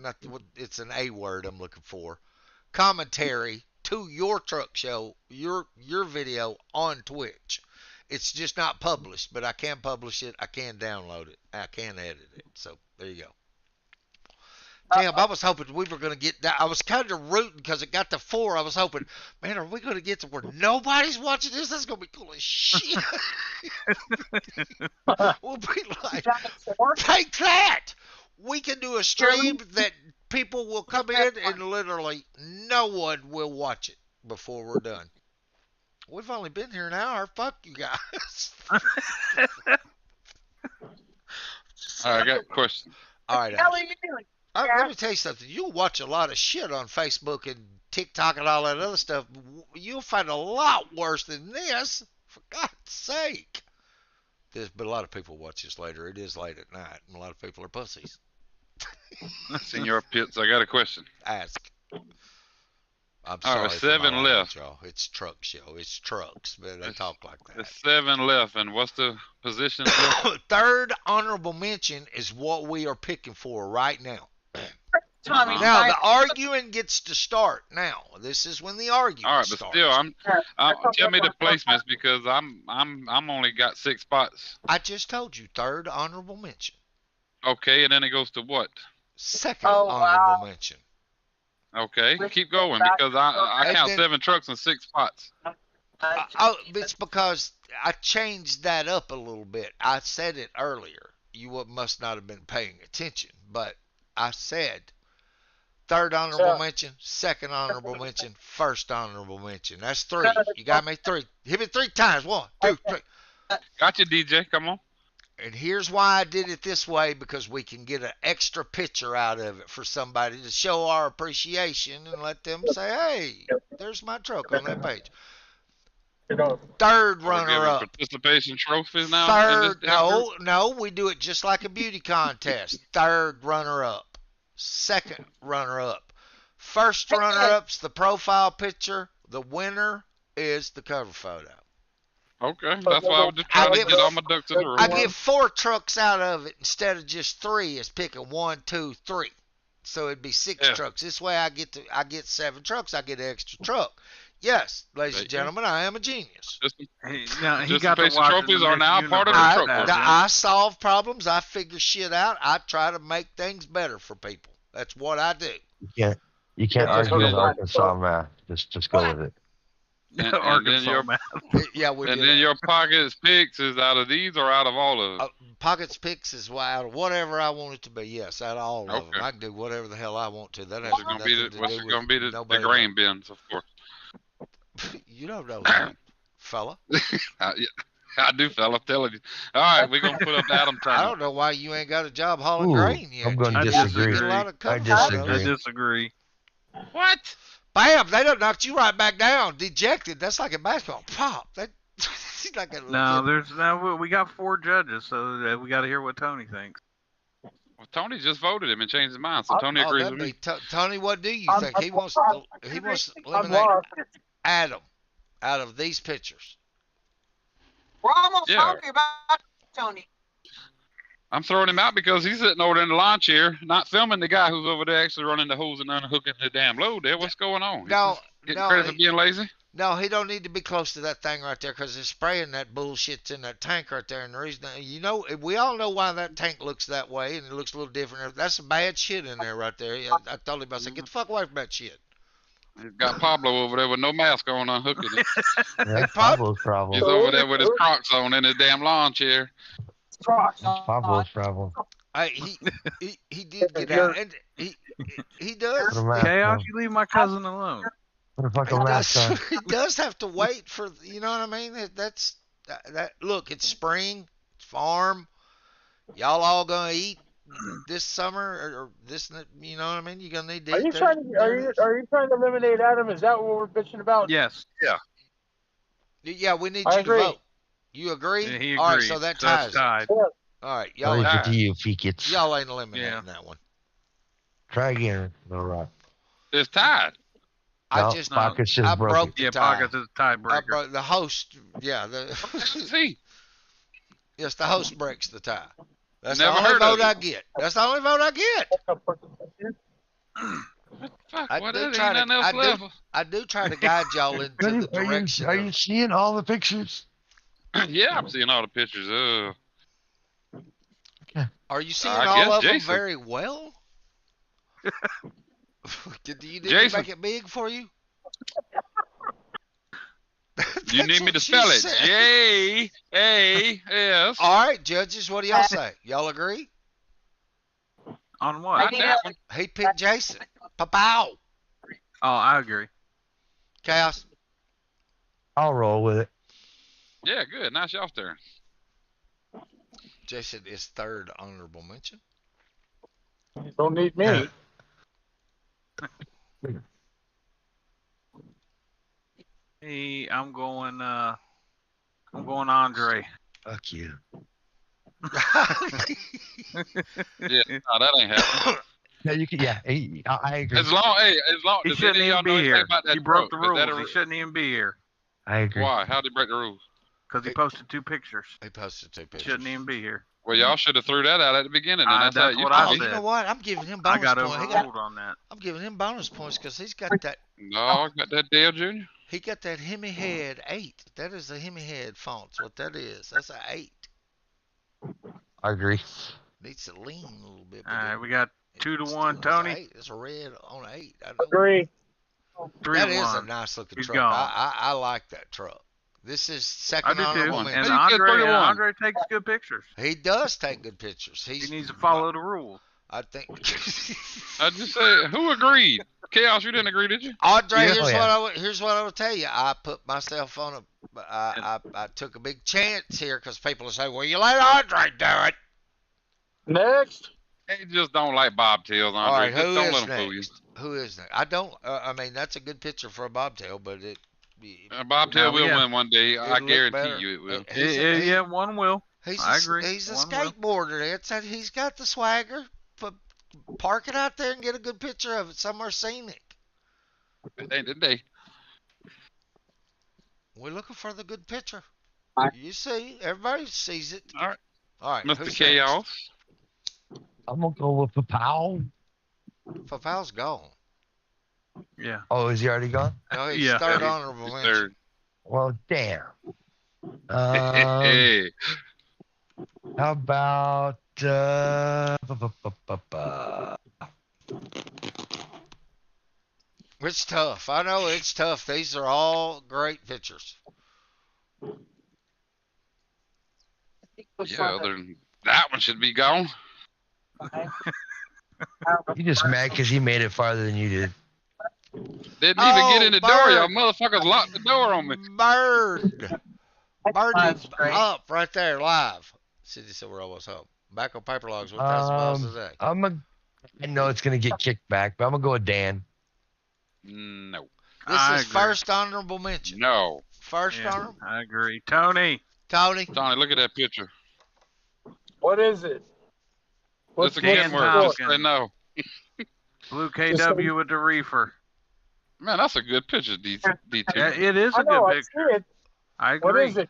It's an A word I'm looking for. Commentary to your truck show, your video on Twitch. It's just not published, but I can publish it. I can download it. I can edit it. So there you go. Damn, I was hoping we were going to get that. I was kind of rooting because it got to 4. I was hoping, man, are we going to get to where nobody's watching this? That's going to be cool as shit. We'll be like, take that. We can do a stream that people will come in and literally no one will watch it before we're done. We've only been here an hour. Fuck you guys. All right, I got a question. All right. How are you doing? Let me tell you something. You'll watch a lot of shit on Facebook and TikTok and all that other stuff. You'll find a lot worse than this. For God's sake. But a lot of people watch this later. It is late at night, and a lot of people are pussies. Senor Pitts, I got a question. Ask. I'm All sorry. right, 7 left. Y'all. It's truck show. It's trucks, but they talk like that. There's 7 left, and what's the position? Third honorable mention is what we are picking for right now. Tommy, Now the arguing gets to start. Now this is when the arguing All right, but starts. still, tell me the placements because I'm only got 6 spots. I just told you third honorable mention. Okay, and then it goes to what? Second honorable mention. Okay, keep going because I count 7 trucks and 6 spots. It's because I changed that up a little bit. I said it earlier. You must not have been paying attention, but I said third honorable mention, second honorable mention, first honorable mention. That's 3. You got me 3. Hit me 3 times. 1, 2, 3. Gotcha, DJ. Come on. And here's why I did it this way, because we can get an extra picture out of it for somebody to show our appreciation and let them say, hey, there's my truck on that page. Third runner-up. Participation trophies now? No, we do it just like a beauty contest. Third runner-up. Second runner-up. First runner-up's the profile picture. The winner is the cover photo. Okay, that's why I was just trying to get all my ducks in a row. I get 4 trucks out of it instead of just 3. It's picking 1, 2, 3. So it'd be 6 trucks. This way I get 7 trucks. I get an extra truck. Yes, ladies and gentlemen, I am a genius. Participation trophies are now part of the truck. I solve problems. I figure shit out. I try to make things better for people. That's what I do. You can't argue with Arkansas math. Just go with it. And then your pockets picks is out of these or out of all of them? Pockets picks is out of whatever I want it to be. Yes, out of all of them. I can do whatever the hell I want to. That has What's going to be the grain bins, of course. You don't know that, fella. I do, fella. I'm telling you. All right, we're going to put up Adam time. I don't know why you ain't got a job hauling grain yet. I'm going to disagree. I disagree. What? Bam! They done knocked you right back down, dejected. That's like a basketball pop. We got 4 judges, so we got to hear what Tony thinks. Well, Tony just voted him and changed his mind, so Tony agrees with me. Tony, what do you think? He wants to eliminate Adam out of these pictures. We're almost talking about Tony. I'm throwing him out because he's sitting over there in the lawn chair, not filming the guy who's over there actually running the hose and unhooking the damn load there. What's going on? Getting credit for being lazy? No, he don't need to be close to that thing right there because it's spraying that bullshit's in that tank right there. And the reason, we all know why that tank looks that way and it looks a little different. That's some bad shit in there right there. I told him, I said, get the fuck away from that shit. He's got Pablo over there with no mask on unhooking it. That's Pablo's problem. He's over there with his Crocs on in his damn lawn chair. That's Pablo's problem. He did get out, and he does. Chaos, you leave my cousin alone. Put a fucking mask on. He does have to wait for, you know what I mean? That's that. Look, it's spring, it's farm. Y'all all gonna eat this summer or this, you know what I mean? You're gonna need to Are eat. you trying to are you trying to eliminate Adam? Is that what we're bitching about? Yes. Yeah, we need I you to agree. vote. You agree? Yeah, he All right, agreed. so that that's ties it. tied. All right, I'll leave it y'all to you, Feekits. y'all ain't eliminating Yeah. that one. Try again, no rock. It's tied. I No, just Pockets just I broke broke it. the Yeah, tie. Pockets is a tiebreaker. The host, yeah, See, yes, the host breaks the tie. That's Never the only heard of vote it. I get. That's the only vote I get. fuck, I what do is try ain't to, nothing else left? I do try to guide y'all into the direction Are you of. seeing all the pictures? Yeah, I'm seeing all the pictures. Are you seeing I all guess of them Jason. very well? Did you Jason. make it big for you? You need me to spell it? J-A-S. All right, judges, what do y'all say? Y'all agree? On what? Not that one. He picked Jason. Pow. Oh, I agree. Chaos. I'll roll with it. Yeah, good. Now it's y'all's turn. Jason is third honorable mention. Don't need me. Hey, I'm going Andre. Fuck you. Yeah, no, that ain't happening. No, you can. Yeah, I agree. As long, He does shouldn't any of y'all even know be anything here. about that He broke the truck? Is that rules. He shouldn't even be here I agree. Why? How did he break the rules? because he posted 2 pictures. He posted 2 pictures. Shouldn't even be here. Well, y'all should have threw that out at the beginning. And that's That's how what you I Oh, feel. you said. know what? I'm giving him I bonus got points. overruled on that. I'm giving him bonus points because he's got that. No, I got that Dale Jr. He got that Hemi Head 8. That is a Hemi Head font. What that is? That's an 8. I agree. Needs to lean a little bit. All right, we got 2 to 1, Tony. It's a red on 8. I know. Agree. 3 That to is 1. a nice looking He's truck. gone. I like that truck. This is I second do too. honorable And mention. Hey, you get 3 to 1. Andre takes good pictures. He does take good pictures. He needs to follow the rules. I think. I just say, who agreed? Chaos, you didn't agree, did you? Andre, Yeah. here's what I will tell you. I put myself on a. I took a big chance here because people will say, "Well, you let Andre do it." Next. They just don't like bobtails, Andre. All right, Just who don't is let them fool you. next? Who is next? I don't. I mean, that's a good picture for a bobtail, but it. A bobtail will yeah. win one day. I It'll look better. guarantee you it will. Yeah, one will. I agree. He's a One will. skateboarder. He's got the swagger. Park it out there and get a good picture of it somewhere scenic. Ain't did they? We're looking for the good picture. Alright. You see, everybody sees it. All right. All right, Mr. who's Chaos. I'm gonna go with Papow. next? Fafal's gone. Yeah. Oh, is he already gone? No, he's Yeah. third He's honorable mention. third. Well, damn. Hey. How about It's tough. I know it's tough. These are all great pictures. Yeah, other than that one should be gone. you just mad because he made it farther than you did? Didn't even get in the door. Bird. Y'all motherfuckers locked the door on me. Bird. Bird That's is great. up right there live. City said we're almost home. Back on paper logs 1,000 miles a day. I know it's gonna get kicked back, but I'm gonna go with Dan. No. This I is agree. first honorable mention. No. First Yeah, honorable. I agree. Tony. Tony. Tony, look at that picture. What is it? It's a Dan Kenworth. Just say Tompkins. no. Blue KW with the reefer. Man, that's a good picture, D2. Yeah, it is I a know. good I picture. see it. I What agree. is it?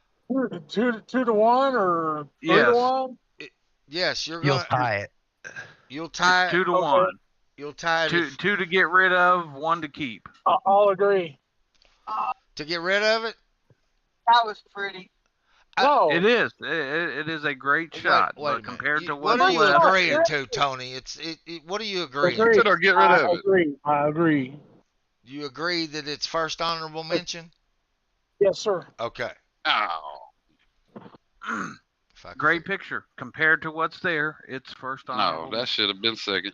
2 to 1 or 3 Yes. to 1? Yes, you're You'll gonna. tie it. You'll tie. It's 2 to Okay. 1. You'll tie it. Two to get rid of, 1 to keep. I'll agree. To get rid of it. That was pretty. No. It is. It is a great shot, Wait a but minute. compared to What what's are you left, agreeing to, Tony? What are you agreeing Agree. to? Said or get rid of I it. agree. I agree. You agree that it's first honorable mention? Yes, sir. Okay. Oh. If I could great figure- picture. Compared to what's there, it's first No, honorable. that should have been second.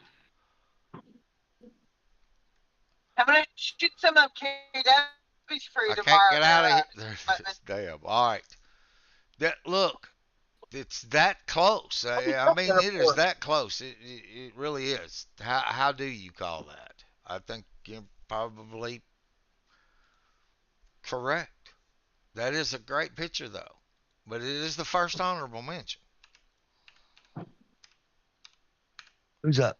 I'm gonna shoot some of KW's for you I can't tomorrow. get out of there, here. Muttman. Damn. All right. Look, it's that close. I mean, it is that close. It really is. How do you call that? I think you're probably correct. That is a great picture, though. But it is the first honorable mention. Who's up?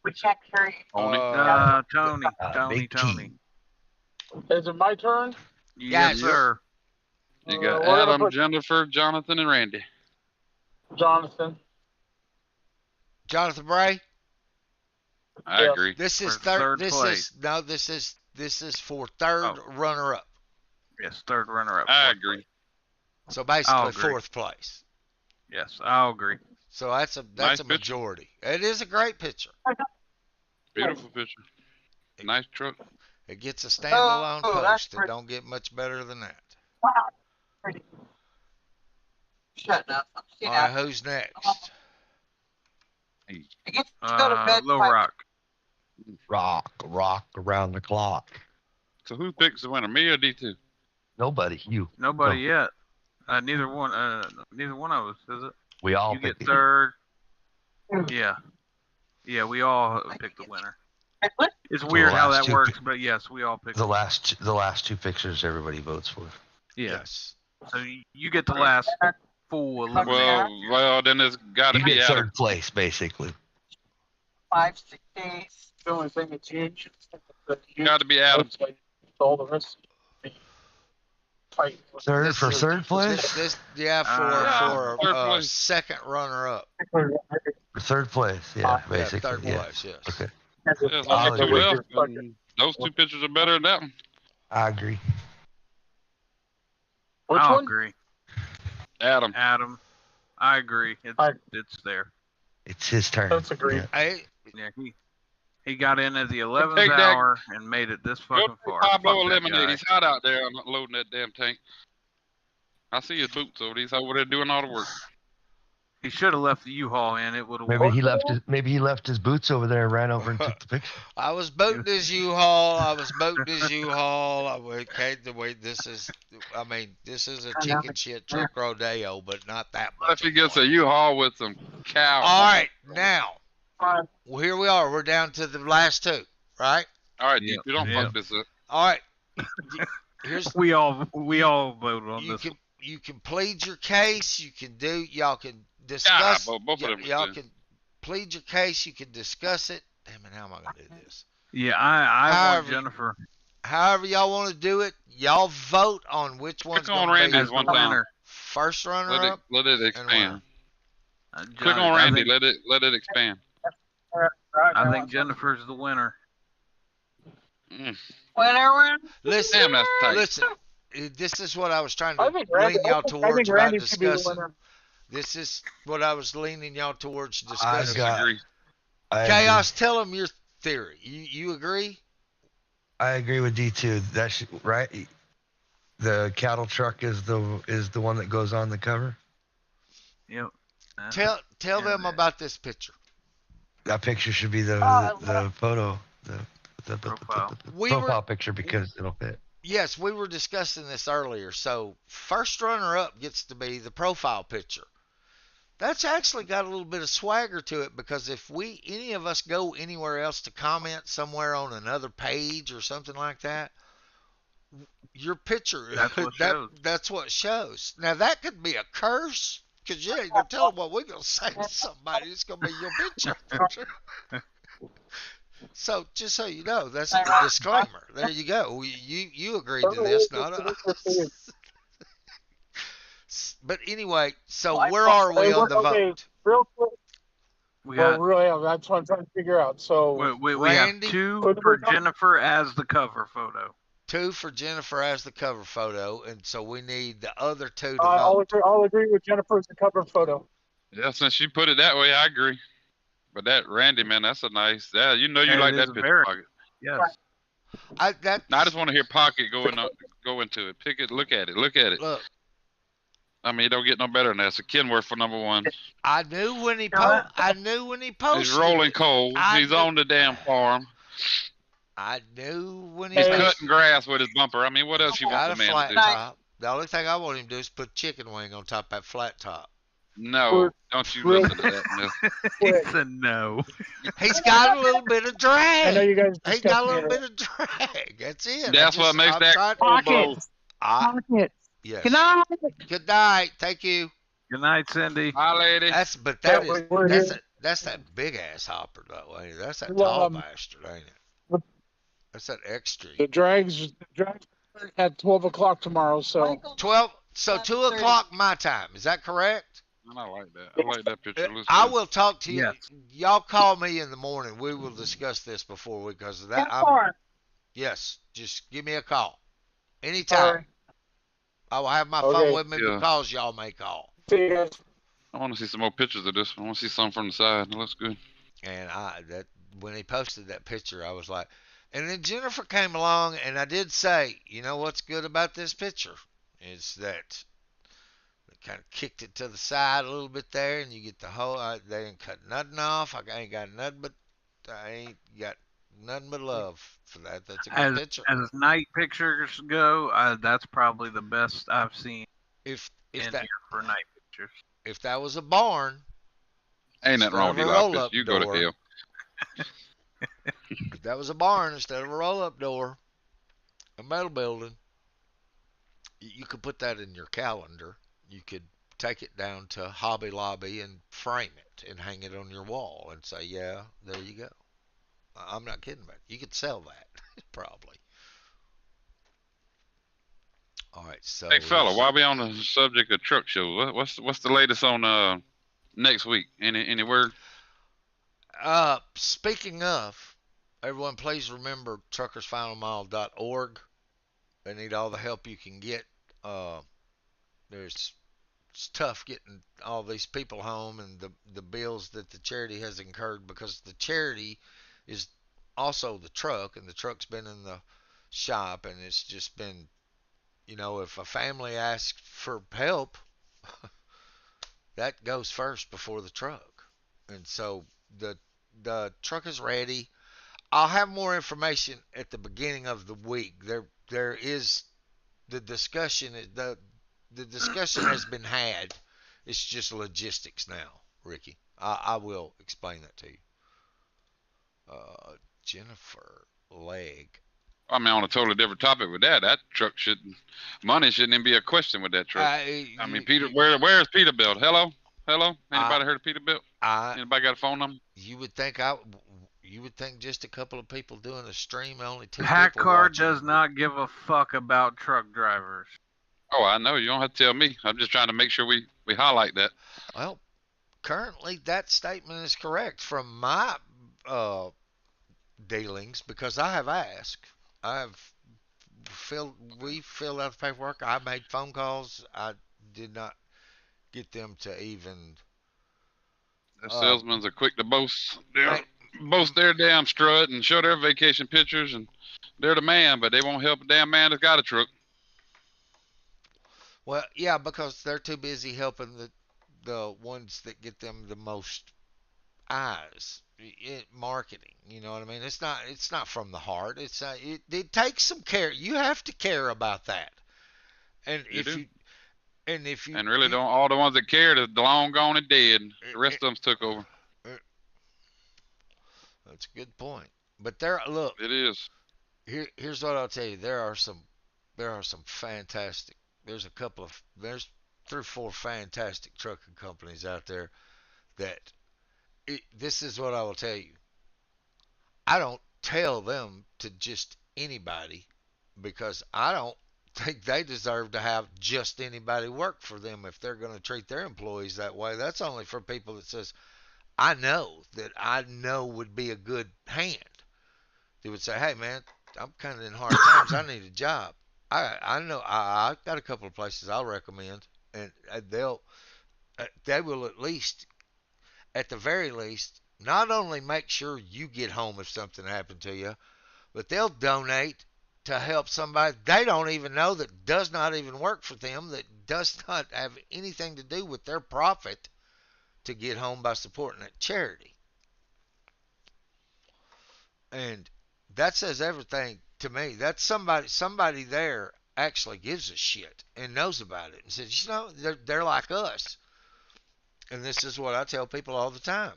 We can't carry. Tony. Tony. Big T. Is it my turn? Yes, Yes. sir. You got we're gonna Adam, put Jennifer, Jonathan, and Randy. Jonathan. Jonathan Bray. I Yes. agree. This is For third. third This place. is no. This is for third runner-up. Yes, third runner-up. I agree. So I'll basically agree. fourth place. Yes, I'll agree. So that's Nice a picture. majority. It is a great picture. Beautiful picture. Nice truck. It gets a standalone Oh, that's post. It pretty. don't get much better than that. Shut up. I'm seeing All right, that. who's next? I get to go to bed. Low by- Rock. Rock around the clock. So who picks the winner, me or D2? Nobody. You. Nobody Go. yet. Neither one of us, is it? We all You get pick third. Yeah. Yeah, we all pick the winner. It's weird how last that two works, but yes, we all pick the last two pictures everybody votes for. Yeah. Yes. So you get the last full elimination. Well, then it's got to You be get Adam. third place basically. 5, 6 days. The only thing that changed. Got to be Adam. All the rest. Fight. Third This for is- third place. This for third for place. second runner-up. For third place. Yeah, Yeah, basically. third Yeah. place. Yes. Okay. There's I'll only two agree. left, and those two pictures are better than that one. I agree. Which I'll one? agree. Adam. Adam, I agree. It's there. It's his turn. Let's agree. Yeah. Hey, Yeah, he got in at the 11th Take that- hour and made it this Go fucking to far. Pablo Fuck that Eliminate. guy. He's hot out there unloading that damn tank. I see his boots over there. He's over there doing all the work. He should have left the U-Haul in. It would have. Maybe he left his boots over there and ran over and took the picture. I was boating his U-Haul. Okay, this is a chicken shit truck rodeo, but not that What much. if he gets a U-Haul with some cow? All right, now, well, here we are. We're down to the last two, right? All right, Yeah. you don't Yeah. fuck this up. All right. Here's We all voted on you this. can you can plead your case. Y'all can discuss. both of them y'all do. can plead your case. You can discuss it. Damn it, how am I gonna do this? Yeah, I However- want Jennifer However y'all want to do it, y'all vote on which one's Click on gonna be Randy's as the one time. winner. first runner Let it up. let it expand. Click John, on Randy. I Let it expand. think Jennifer's the winner. Winner. Listen, Damn, that's tight. listen. This is what I was trying to I think Randy. lean y'all I towards think about Randy should be the discussing. winner. This is what I was leaning y'all towards I discussing. got- Disagree. I Chaos, tell them your theory. You agree? agree with D2. That should, right. The cattle truck is the one that goes on the cover. Yep. Tell yeah, them man. about this picture. That picture should be the photo, the Profile. We profile were picture because it'll fit. yes, we were discussing this earlier. So first runner up gets to be the profile picture. That's actually got a little bit of swagger to it because if any of us go anywhere else to comment somewhere on another page or something like that, your picture That's what shows. that's what shows. Now that could be a curse because you ain't gonna tell them what we're gonna say to somebody. It's gonna be your picture. So just so you know, that's a disclaimer. There you go. You agreed to this, not us. But anyway, so where are we on the Okay, vote? real quick. We Well, got really, that's what I'm trying to figure out. So, we have Randy? 2 for Jennifer as the cover photo. 2 for Jennifer as the cover photo, and so we need the other 2 to I'll vote. agree with Jennifer's the cover photo. Yeah, since you put it that way, I agree. But that Randy, man, that's a nice. Yeah, you know you That like is that a picture. very- Pocket. Yes. I just want to hear Pocket go into it. Pick it. Look at it. Look at it. look. I mean, it don't get no better than that. So Kenworth for number 1. I knew when he posted. He's rolling coal. I He's knew- on the damn farm. I knew when he He's Hey. cutting grass with his bumper. I mean, what else you want got the a man to flat do? Night. top. The only thing I want him to do is put chicken wing on top of that flat top. No, don't you Rick, listen to that myth. He Rick, said no. He's got a little bit of I know drag. you guys He got a discussing little your bit of drag. That's it. That's what makes I'm that trying. combo. Pockets. I Pockets. yes. Good night. Good night. Thank you. Good night, Cindy. Hi, lady. But yeah, that is we're here. that's that big ass hopper that way. That's that Well, tall bastard, ain't it? What- That's that extra. The drags at 12 o'clock tomorrow. So Michael, 12. So 2 11:30. o'clock my time. Is that correct? And I like that. I like that picture. Looks I good. will talk to you. Yes. Y'all call me in the morning. We will discuss this before we, because of that. Yes, just give me a call anytime. Sorry. I will have my Okay. phone with me Yeah. because y'all may call. See you guys. I want to see some more pictures of this. I want to see some from the side. It looks good. And that when he posted that picture, I was like, and then Jennifer came along, and I did say, you know what's good about this picture is that they kind of kicked it to the side a little bit there, and you get the whole. They didn't cut nothing off. I ain't got nothing but I ain't got nothing but love for that. That's a good picture. As night pictures go, that's probably the best I've seen If in that here for night pictures. if that was a barn, Ain't instead nothing wrong of with a Eli roll picture. up You go to door, hell. if that was a barn instead of a roll up door, a metal building, you could put that in your calendar. You could take it down to Hobby Lobby and frame it and hang it on your wall and say, yeah, there you go. I'm not kidding about it. You could sell that probably. All right, so Hey, fella, while we on the subject of truck shows, what's the latest on next week? Any word? speaking of, everyone, please remember truckersfinalmile.org. They need all the help you can get. There's it's tough getting all these people home and the bills that the charity has incurred, because the charity is also the truck, and the truck's been in the shop, and it's just been, if a family asks for help, that goes first before the truck. And so the truck is ready. I'll have more information at the beginning of the week. There is the discussion. The discussion has been had. It's just logistics now, Ricky. I will explain that to you. Jennifer Leg. I mean, on a totally different topic with that. That truck money shouldn't even be a question with that truck. I mean, Peter, where's Peterbilt? Hello? Anybody heard of Peterbilt? Anybody got a phone number? You would think just a couple of people doing a stream, only two people Packard watching. does not give a fuck about truck drivers. Oh, I know. You don't have to tell me. I'm just trying to make sure we highlight that. Well, currently that statement is correct from my dealings, because I have asked. We filled out the paperwork. I made phone calls. I did not get them to even. The salesmen are quick to boast. Boast their damn strut and show their vacation pictures, and they're the man, but they won't help a damn man that's got a truck. Well, yeah, because they're too busy helping the ones that get them the most eyes. Marketing, you know what I mean? It's not from the heart. It takes some care. You have to care about that. And And really, don't all the ones that cared are long gone and dead. The rest of them took over. That's a good point. But look. It is. Here's what I'll tell you. There are some fantastic. There's 3 or 4 fantastic trucking companies out there that. This is what I will tell you. I don't tell them to just anybody, because I don't think they deserve to have just anybody work for them if they're going to treat their employees that way. That's only for people that says, I know would be a good hand. They would say, hey man, I'm kind of in hard times. I need a job. I know I've got a couple of places I'll recommend, and they will at the very least, not only make sure you get home if something happened to you, but they'll donate to help somebody they don't even know, that does not even work for them, that does not have anything to do with their profit, to get home by supporting that charity. And that says everything to me. That's somebody there actually gives a shit and knows about it and says, they're like us. And this is what I tell people all the time.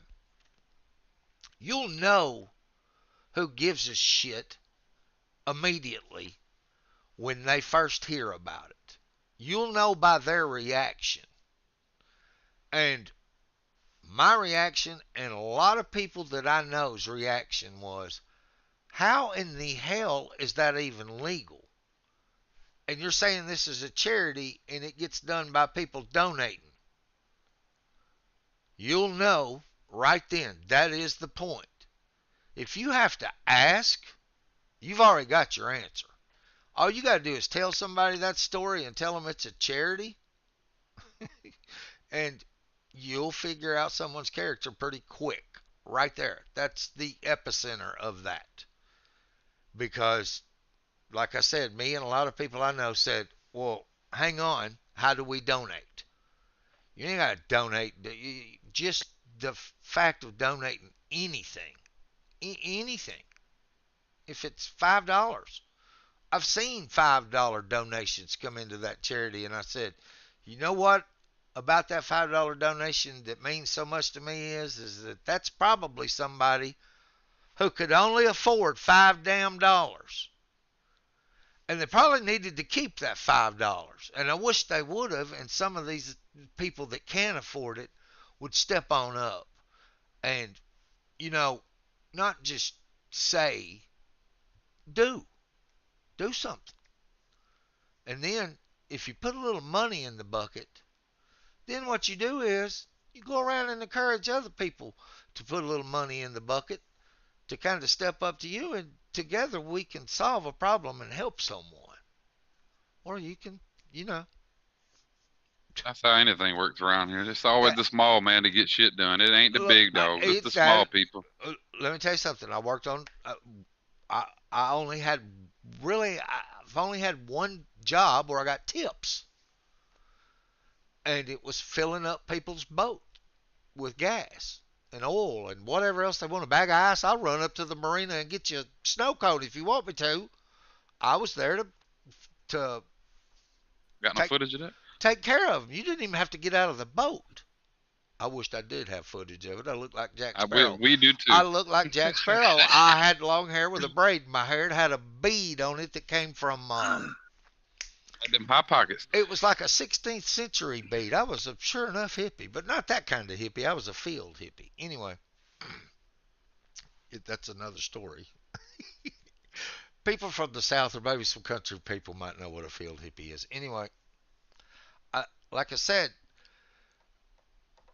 You'll know who gives a shit immediately when they first hear about it. You'll know by their reaction. And my reaction and a lot of people that I know's reaction was, how in the hell is that even legal? And you're saying this is a charity and it gets done by people donating. You'll know right then. That is the point. If you have to ask, you've already got your answer. All you got to do is tell somebody that story and tell them it's a charity, and you'll figure out someone's character pretty quick. Right there. That's the epicenter of that. Because, like I said, me and a lot of people I know said, well, hang on, how do we donate? You ain't got to donate. Just the fact of donating anything. Anything. If it's $5. I've seen $5 donations come into that charity, and I said, you know what about that $5 donation that means so much to me is that that's probably somebody who could only afford $5 damn. And they probably needed to keep that $5. And I wish they would have, and some of these people that can afford it would step on up and, not just say, do something. And then if you put a little money in the bucket, then what you do is you go around and encourage other people to put a little money in the bucket to kind of step up to you, and together we can solve a problem and help someone. Or you can, That's how anything works around here. It's always the small man to get shit done. It ain't the big dogs. It's the small people. Let me tell you something. I worked on. I've only had one job where I got tips, and it was filling up people's boat with gas and oil and whatever else they want. A bag of ice. I'll run up to the marina and get you a snow coat if you want me to. I was there to got no footage of that? Take care of them. You didn't even have to get out of the boat. I wished I did have footage of it. I looked like Jack Sparrow. We do too. I looked like Jack Sparrow. I had long hair with a braid in my hair. It had a bead on it that came from them hot pockets. It was like a 16th century bead. I was a sure enough hippie, but not that kind of hippie. I was a field hippie. Anyway, that's another story. People from the South, or maybe some country people, might know what a field hippie is. Anyway, like I said,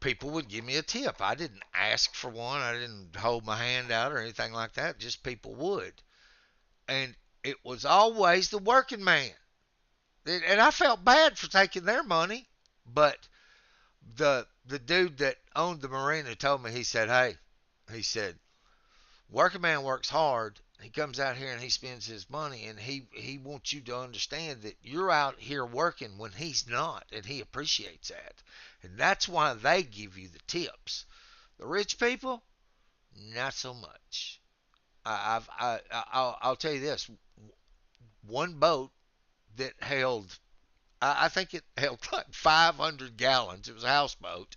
people would give me a tip. I didn't ask for one. I didn't hold my hand out or anything like that. Just people would. And it was always the working man. And I felt bad for taking their money. But the dude that owned the marina told me, he said, working man works hard. He comes out here and he spends his money, and he wants you to understand that you're out here working when he's not, and he appreciates that. And that's why they give you the tips. The rich people, not so much. I'll tell you this. One boat that held, I think it held like 500 gallons. It was a houseboat.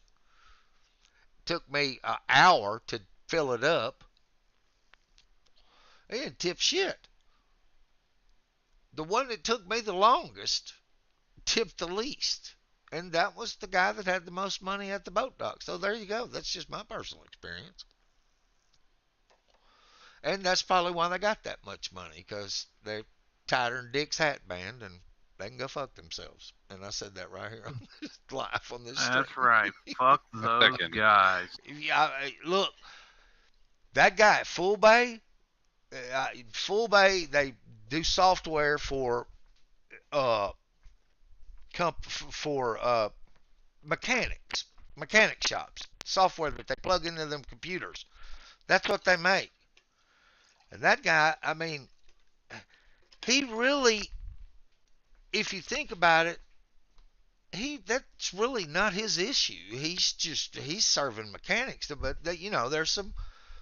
Took me an hour to fill it up. They didn't tip shit. The one that took me the longest tipped the least. And that was the guy that had the most money at the boat dock. So there you go. That's just my personal experience. And that's probably why they got that much money, because they're tighter than Dick's hat band, and they can go fuck themselves. And I said that right here on this live on this stream. That's right. Fuck those guys. Yeah, look, that guy at Full Bay, they do software for mechanic shops, software that they plug into them computers. That's what they make. And that guy, I mean, he really, if you think about it, that's really not his issue. He's serving mechanics, but there's some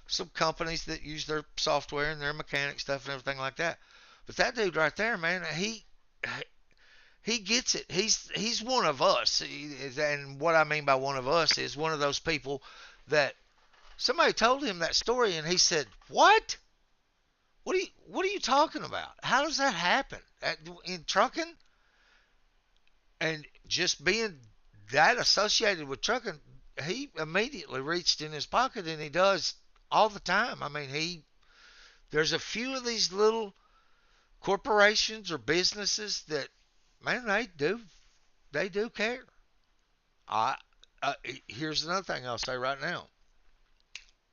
some companies that use their software and their mechanic stuff and everything like that. But that dude right there, man, he gets it. He's one of us. And what I mean by one of us is one of those people that somebody told him that story and he said, "What? What are you talking about? How does that happen in trucking?" And just being that associated with trucking, he immediately reached in his pocket, and he does all the time. I mean, there's a few of these little corporations or businesses that, man, they do care. I Here's another thing I'll say right now.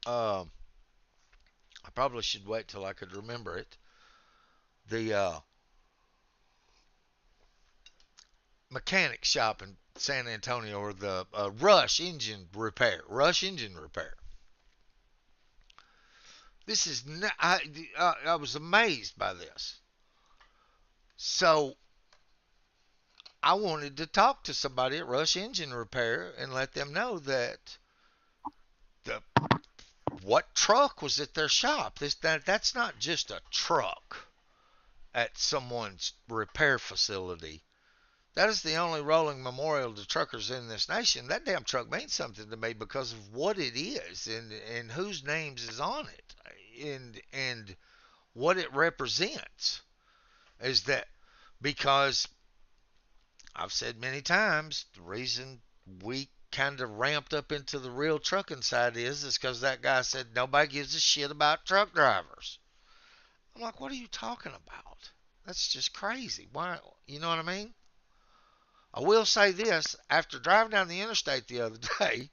Um, I probably should wait till I could remember it. The mechanic shop in San Antonio, or the Rush Engine Repair. Rush Engine Repair. This is not, I was amazed by this. So I wanted to talk to somebody at Rush Engine Repair and let them know that the what truck was at their shop. That's not just a truck at someone's repair facility. That is the only rolling memorial to truckers in this nation. That damn truck means something to me because of what it is and whose names is on it and what it represents. Is that because I've said many times the reason we kind of ramped up into the real trucking side is because that guy said nobody gives a shit about truck drivers. I'm like, what are you talking about? That's just crazy. Why? You know what I mean? I will say this, after driving down the interstate the other day,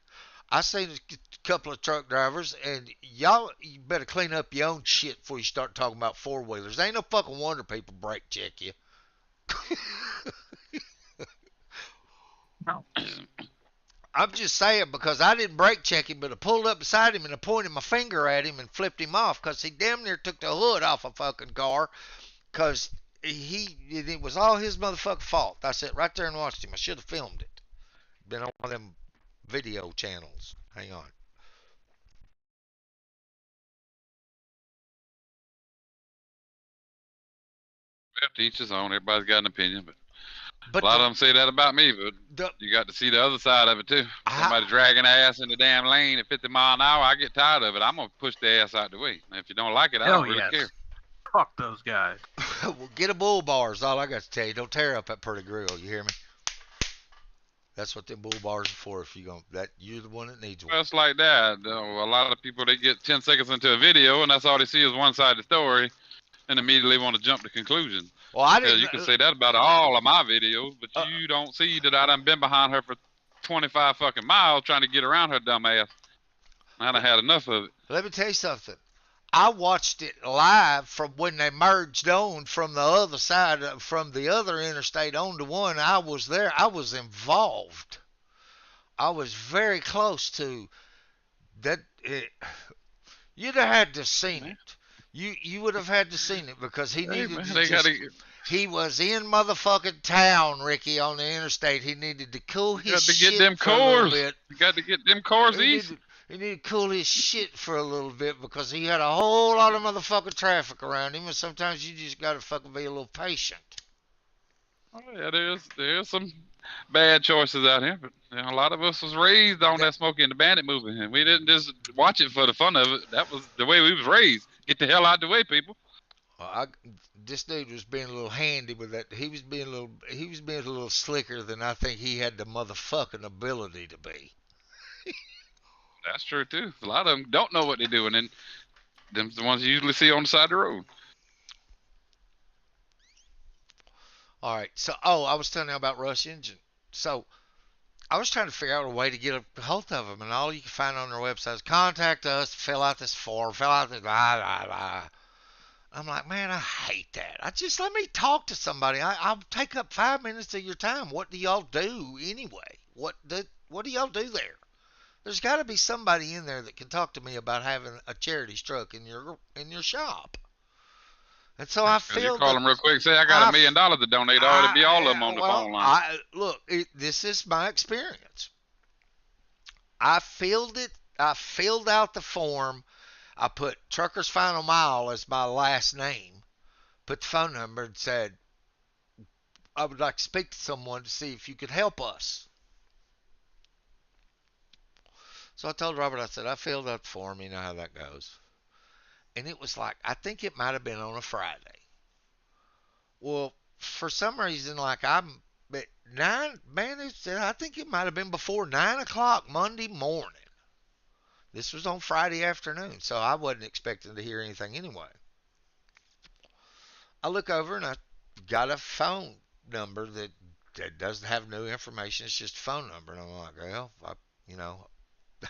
I seen a couple of truck drivers, and y'all, you better clean up your own shit before you start talking about four-wheelers. Ain't no fucking wonder people brake check you. No. I'm just saying because I didn't brake check him, but I pulled up beside him and I pointed my finger at him and flipped him off because he damn near took the hood off a fucking car because it was all his motherfucking fault. I sat right there and watched him. I should have filmed it. Been on one of them video channels. Hang on. Well, to each his own. Everybody's got an opinion, but But a lot of them say that about me. But the you got to see the other side of it too. Somebody dragging ass in the damn lane at 50 mile an hour, I get tired of it. I'm gonna push the ass out the way. And if you don't like it, I Hell don't really yes. care. Fuck those guys. well, get a bull bar is all I got to tell you. Don't tear up that pretty grill. You hear me? That's what them bull bars are for. If you're the one that needs one. Well, it's like that. A lot of people, they get 10 seconds into a video, and that's all they see is one side of the story, and immediately want to jump to conclusions. Well, I Yeah, didn't. you can say that about all of my videos, but you don't see that I done been behind her for 25 fucking miles trying to get around her dumb ass. I done had enough of it. Let me tell you something. I watched it live from when they merged on from the other side, from the other interstate onto one. I was there. I was involved. I was very close to that. You'd have had to seen it. You would have had to seen it because he Hey, needed man, to they just. gotta, He was in motherfucking town, Ricky, on the interstate. He needed to cool you his got to shit get them for a little cores. bit. You got to get them cores He easy. needed to cool his shit for a little bit because he had a whole lot of motherfucking traffic around him, and sometimes you just gotta fucking be a little patient. Oh, yeah, there's some bad choices out here, but a lot of us was raised on that Smokey and the Bandit movie, and we didn't just watch it for the fun of it. That was the way we was raised. Get the hell out the way, people. This dude was being a little handy with that. He was being a little slicker than I think he had the motherfucking ability to be. That's true too. A lot of them don't know what they're doing, and them's the ones you usually see on the side of the road. All right, so I was telling you about Rush Engine. So I was trying to figure out a way to get a hold of them, and all you can find on their website is contact us, fill out this form, fill out this blah blah blah. I'm like, man, I hate that. Let me talk to somebody. I'll take up 5 minutes of your time. What do y'all do anyway? What do y'all do there? There's got to be somebody in there that can talk to me about having a charity truck in your shop. And so I feel you call them real quick, say I got $1 million to donate. Ought to be all of them on the phone line. This is my experience. I filled it. I filled out the form. I put Trucker's Final Mile as my last name, put the phone number, and said, I would like to speak to someone to see if you could help us. So I told Robert, I said, I filled out the form, you know how that goes. And it was like, I think it might have been on a Friday. Well, for some reason, like I'm at 9, man, I think it might have been before 9 o'clock Monday morning. This was on Friday afternoon, so I wasn't expecting to hear anything anyway. I look over and I got a phone number that doesn't have no information. It's just a phone number. And I'm like, well, you know,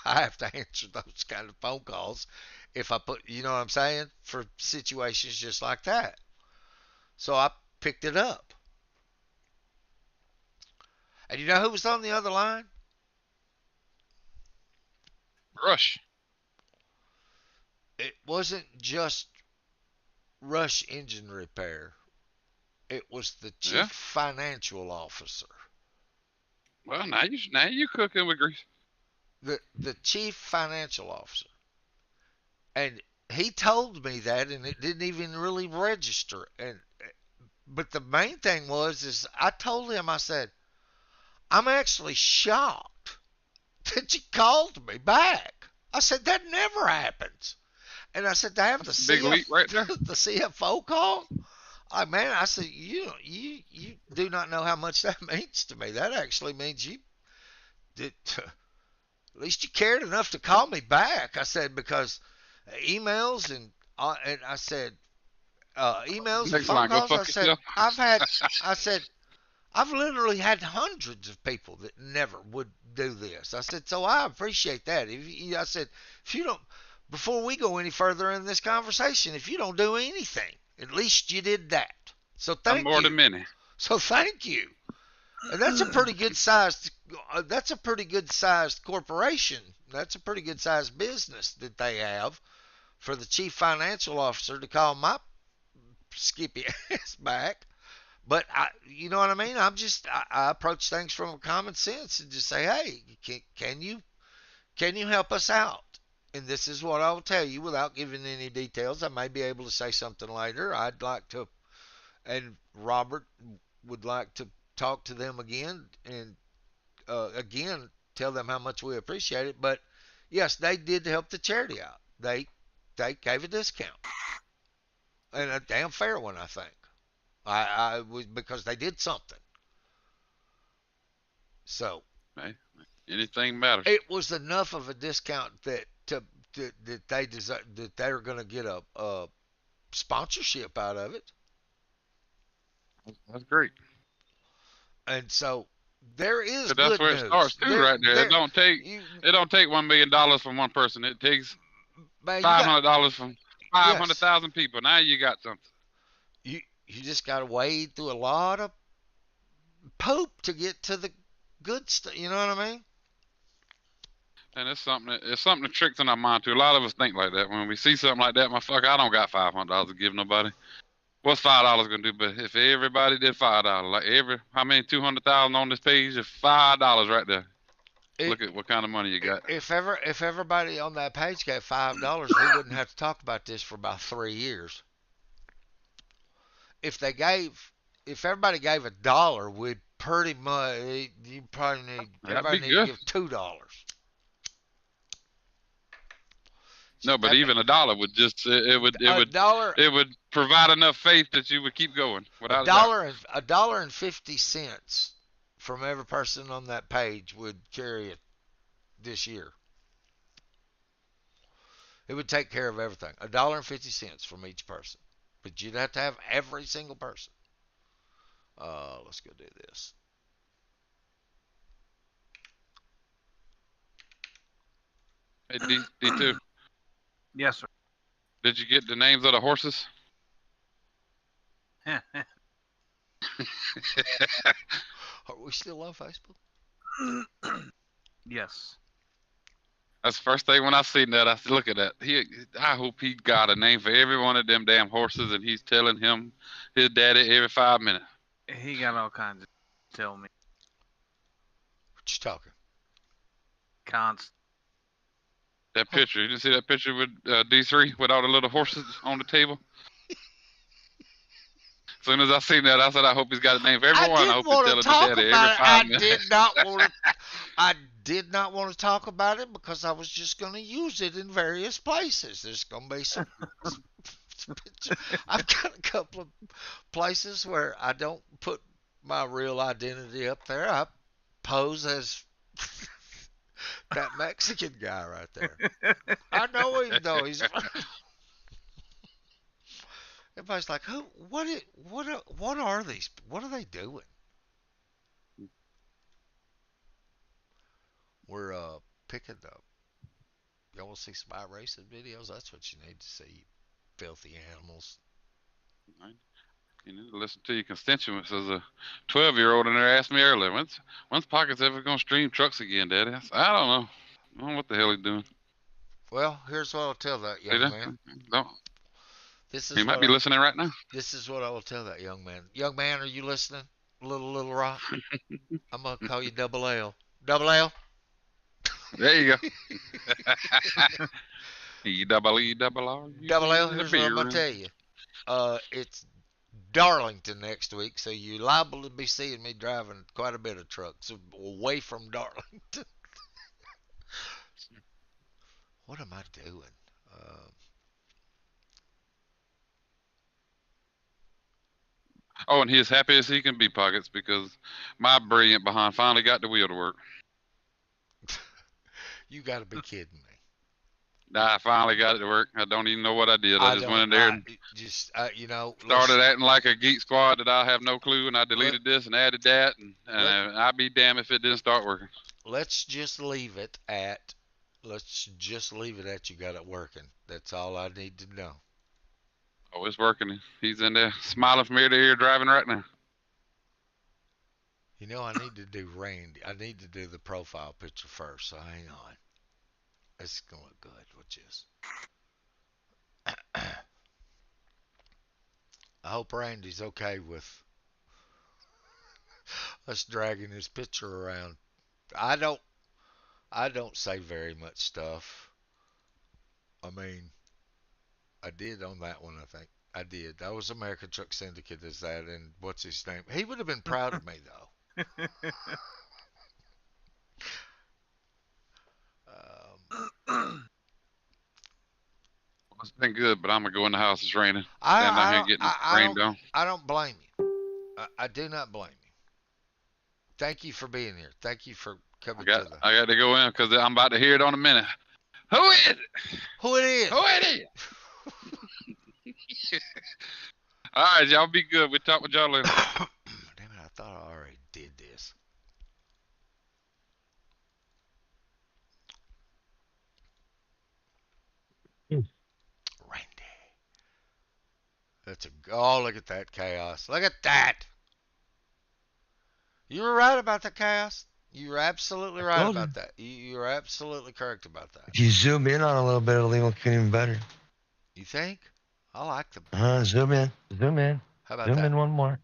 I have to answer those kind of phone calls if I put, you know what I'm saying, for situations just like that. So I picked it up. And you know who was on the other line? Rush. It wasn't just Rush Engine Repair. It was the chief Yeah. financial officer. Well, now you cooking with grease. The chief financial officer. And he told me that, and it didn't even really register. But the main thing is I told him, I said, I'm actually shocked that you called me back. I said, that never happens. And I said, to have That's a big leap right there. the CFO call? Man, I said, you do not know how much that means to me. That actually means you did, at least you cared enough to call me back. I said, because emails and I said, emails and Next phone line, go calls. I fuck said, yourself. I said, I've literally had hundreds of people that never would do this. I said, so I appreciate that. I said, if you don't, before we go any further in this conversation, if you don't do anything, at least you did that. So I'm thank more you. than many. So thank you. And that's a pretty good sized. That's a pretty good sized corporation. That's a pretty good sized business that they have for the chief financial officer to call my skippy ass back. But you know what I mean? I approach things from common sense and just say, hey, can you help us out? And this is what I'll tell you without giving any details. I may be able to say something later. I'd like to, and Robert would like to talk to them again and again tell them how much we appreciate it. But yes, they did help the charity out. They gave a discount, and a damn fair one, I think. I was because they did something. So Hey, anything matters. it was enough of a discount that that they're going to get a sponsorship out of it. That's great. And so there is But that's good where news. it starts too, right there. It don't take $1 million from one person. It takes $500 from yes. 500,000 people. Now you got something. You just got to wade through a lot of poop to get to the good stuff. You know what I mean? And it's something that tricks in our mind too. A lot of us think like that. When we see something like that, motherfucker, I don't got $500 to give nobody. What's $5 gonna do? But if everybody did $5, like how many 200,000 on this page? If $5 right there. Look at what kind of money you got. If everybody on that page got $5, we wouldn't have to talk about this for about 3 years. If everybody gave $1, we'd pretty much everybody need to give $2. No, but even $1 would just it would provide enough faith that you would keep going without $1.50 from every person on that page would carry it this year. It would take care of everything. $1.50 from each person, but you'd have to have every single person. Let's go do this. Hey, D2. Yes, sir. Did you get the names of the horses? Are we still on Facebook? Yes. That's the first thing when I seen that. I said, "Look at that! I hope he got a name for every one of them damn horses, and he's telling him his daddy every 5 minutes." He got all kinds of tell me. What you talking? Const. That picture. You didn't see that picture with D3 with all the little horses on the table? As soon as I seen that, I said, I hope he's got a name for I everyone. I didn't hope he's want to telling the talk daddy every about it. 5 minutes. I did not want to talk about it because I was just going to use it in various places. There's going to be some pictures. I've got a couple of places where I don't put my real identity up there. I pose as that Mexican guy right there. I know him though. He's everybody's like, who? What are these? What are they doing? We're picking up. Y'all want to see some iRacing videos? That's what you need to see. You filthy animals. You need to listen to your constituents. As a 12-year-old in there asked me earlier, when's Pockets ever gonna stream trucks again, Daddy? I said, I don't know. I don't know what the hell he's doing. Well, here's what I'll tell that See young that? man. Don't. This He is might what be listening right now. this is what I will tell that young man. Young man, are you listening? Little Rock. I'm gonna call you Double L. Double L. There you go. E-double-E-double-R. Double L. The Here's what I'm beer. gonna tell you. It's Darlington next week, so you're liable to be seeing me driving quite a bit of trucks away from Darlington. What am I doing? Uh, Oh, and he's happy as he can be, Pockets, because my brilliant behind finally got the wheel to work. you got to be kidding me. I finally got it to work. I don't even know what I did. I just don't. went in there and Let's started acting like a geek squad that I have no clue, and I deleted this and added that, and I'd be damned if it didn't start working. let's just leave it at. Let's just leave it at you got it working. That's all I need to know. Oh, it's working. He's in there smiling from ear to ear, driving right now. You know, I need to do Randy. I need to do the profile picture first. So hang on. It's gonna look good. Watch this. I hope Randy's okay with us dragging his picture around. I don't. I don't say very much stuff. I mean, I did on that one. I think I did. That was American Truck Syndicate. Is that and what's his name? He would have been proud of me though. It's been good, but I'm gonna go in the house. It's raining. Stand down here getting rained on. I don't blame you. I do not blame you. Thank you for being here. Thank you for coming to the. I got to go in because I'm about to hear it on a minute. Who is it? Who it is? Who it is? All right, y'all be good. We'll talk with y'all later. Damn it! I thought I already did this. Randy. That's a. Oh, look at that chaos. Look at that. You were right about the chaos. You were absolutely right about that. You were absolutely correct about that. If you zoom in on a little bit, it'll look even better. You think? I like them. Zoom in. Zoom in. How about zoom that? in one more.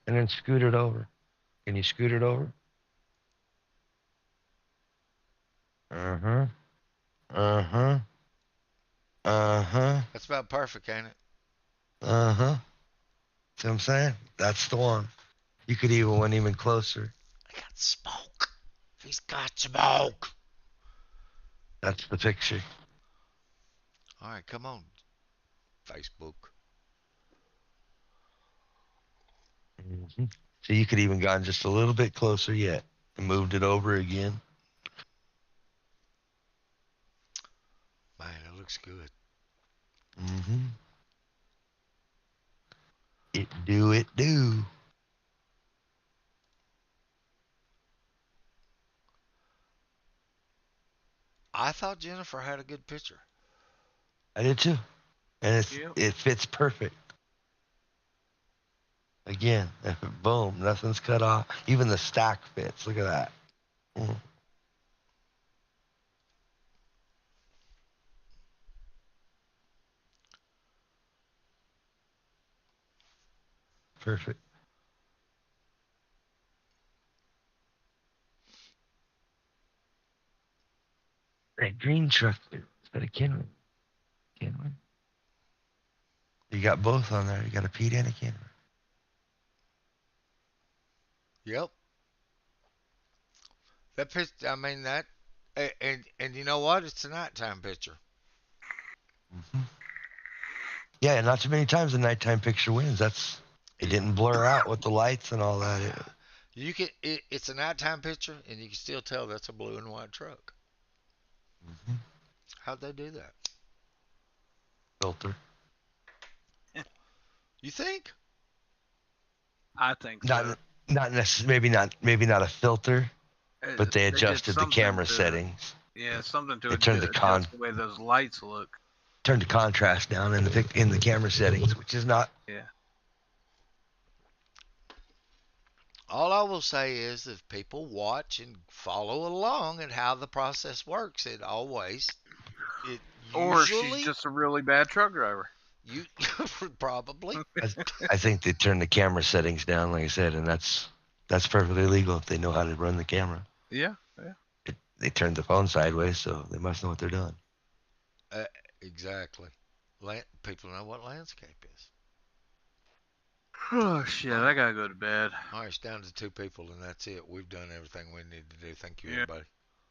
And then scoot it over. Can you scoot it over? Uh-huh. Uh-huh. Uh-huh. That's about perfect, ain't it? Uh-huh. See what I'm saying? That's the one. You could even went even closer. I got smoke. He's got smoke. That's the picture. All right, come on, Facebook. Mm-hmm. So you could even gone just a little bit closer yet and moved it over again. Man, it looks good. Mm-hmm. It do. I thought Jennifer had a good picture. I did too. And it fits perfect. Again, boom, nothing's cut off. Even the stack fits. Look at that. Mm. Perfect. That green truck, is that a Kenworth? Kenworth? You got both on there. You got a Pete and a Kenworth. Yep. That picture, I mean, and you know what? It's a nighttime picture. Mm-hmm. Yeah, not too many times a nighttime picture wins. It didn't blur out with the lights and all that. It's a nighttime picture, and you can still tell that's a blue and white truck. Mm-hmm. How'd they do that? Filter. You think? I think Not so. not necessarily. Maybe not a filter, but they They did adjusted the something camera to, settings. yeah, something to They turned adjust the way those lights look. turned the contrast down in the camera settings, which is not. Yeah. All I will say is if people watch and follow along at how the process works, it Or she's usually just a really bad truck driver. you probably I think they turned the camera settings down, like I said, and that's perfectly legal if they know how to run the camera. Yeah. Yeah. They turned the phone sideways, so they must know what they're doing. exactly. People know what landscape is. Oh shit! I gotta go to bed. All right, it's down to 2 people, and that's it. We've done everything we need to do. Thank you, Yeah. everybody.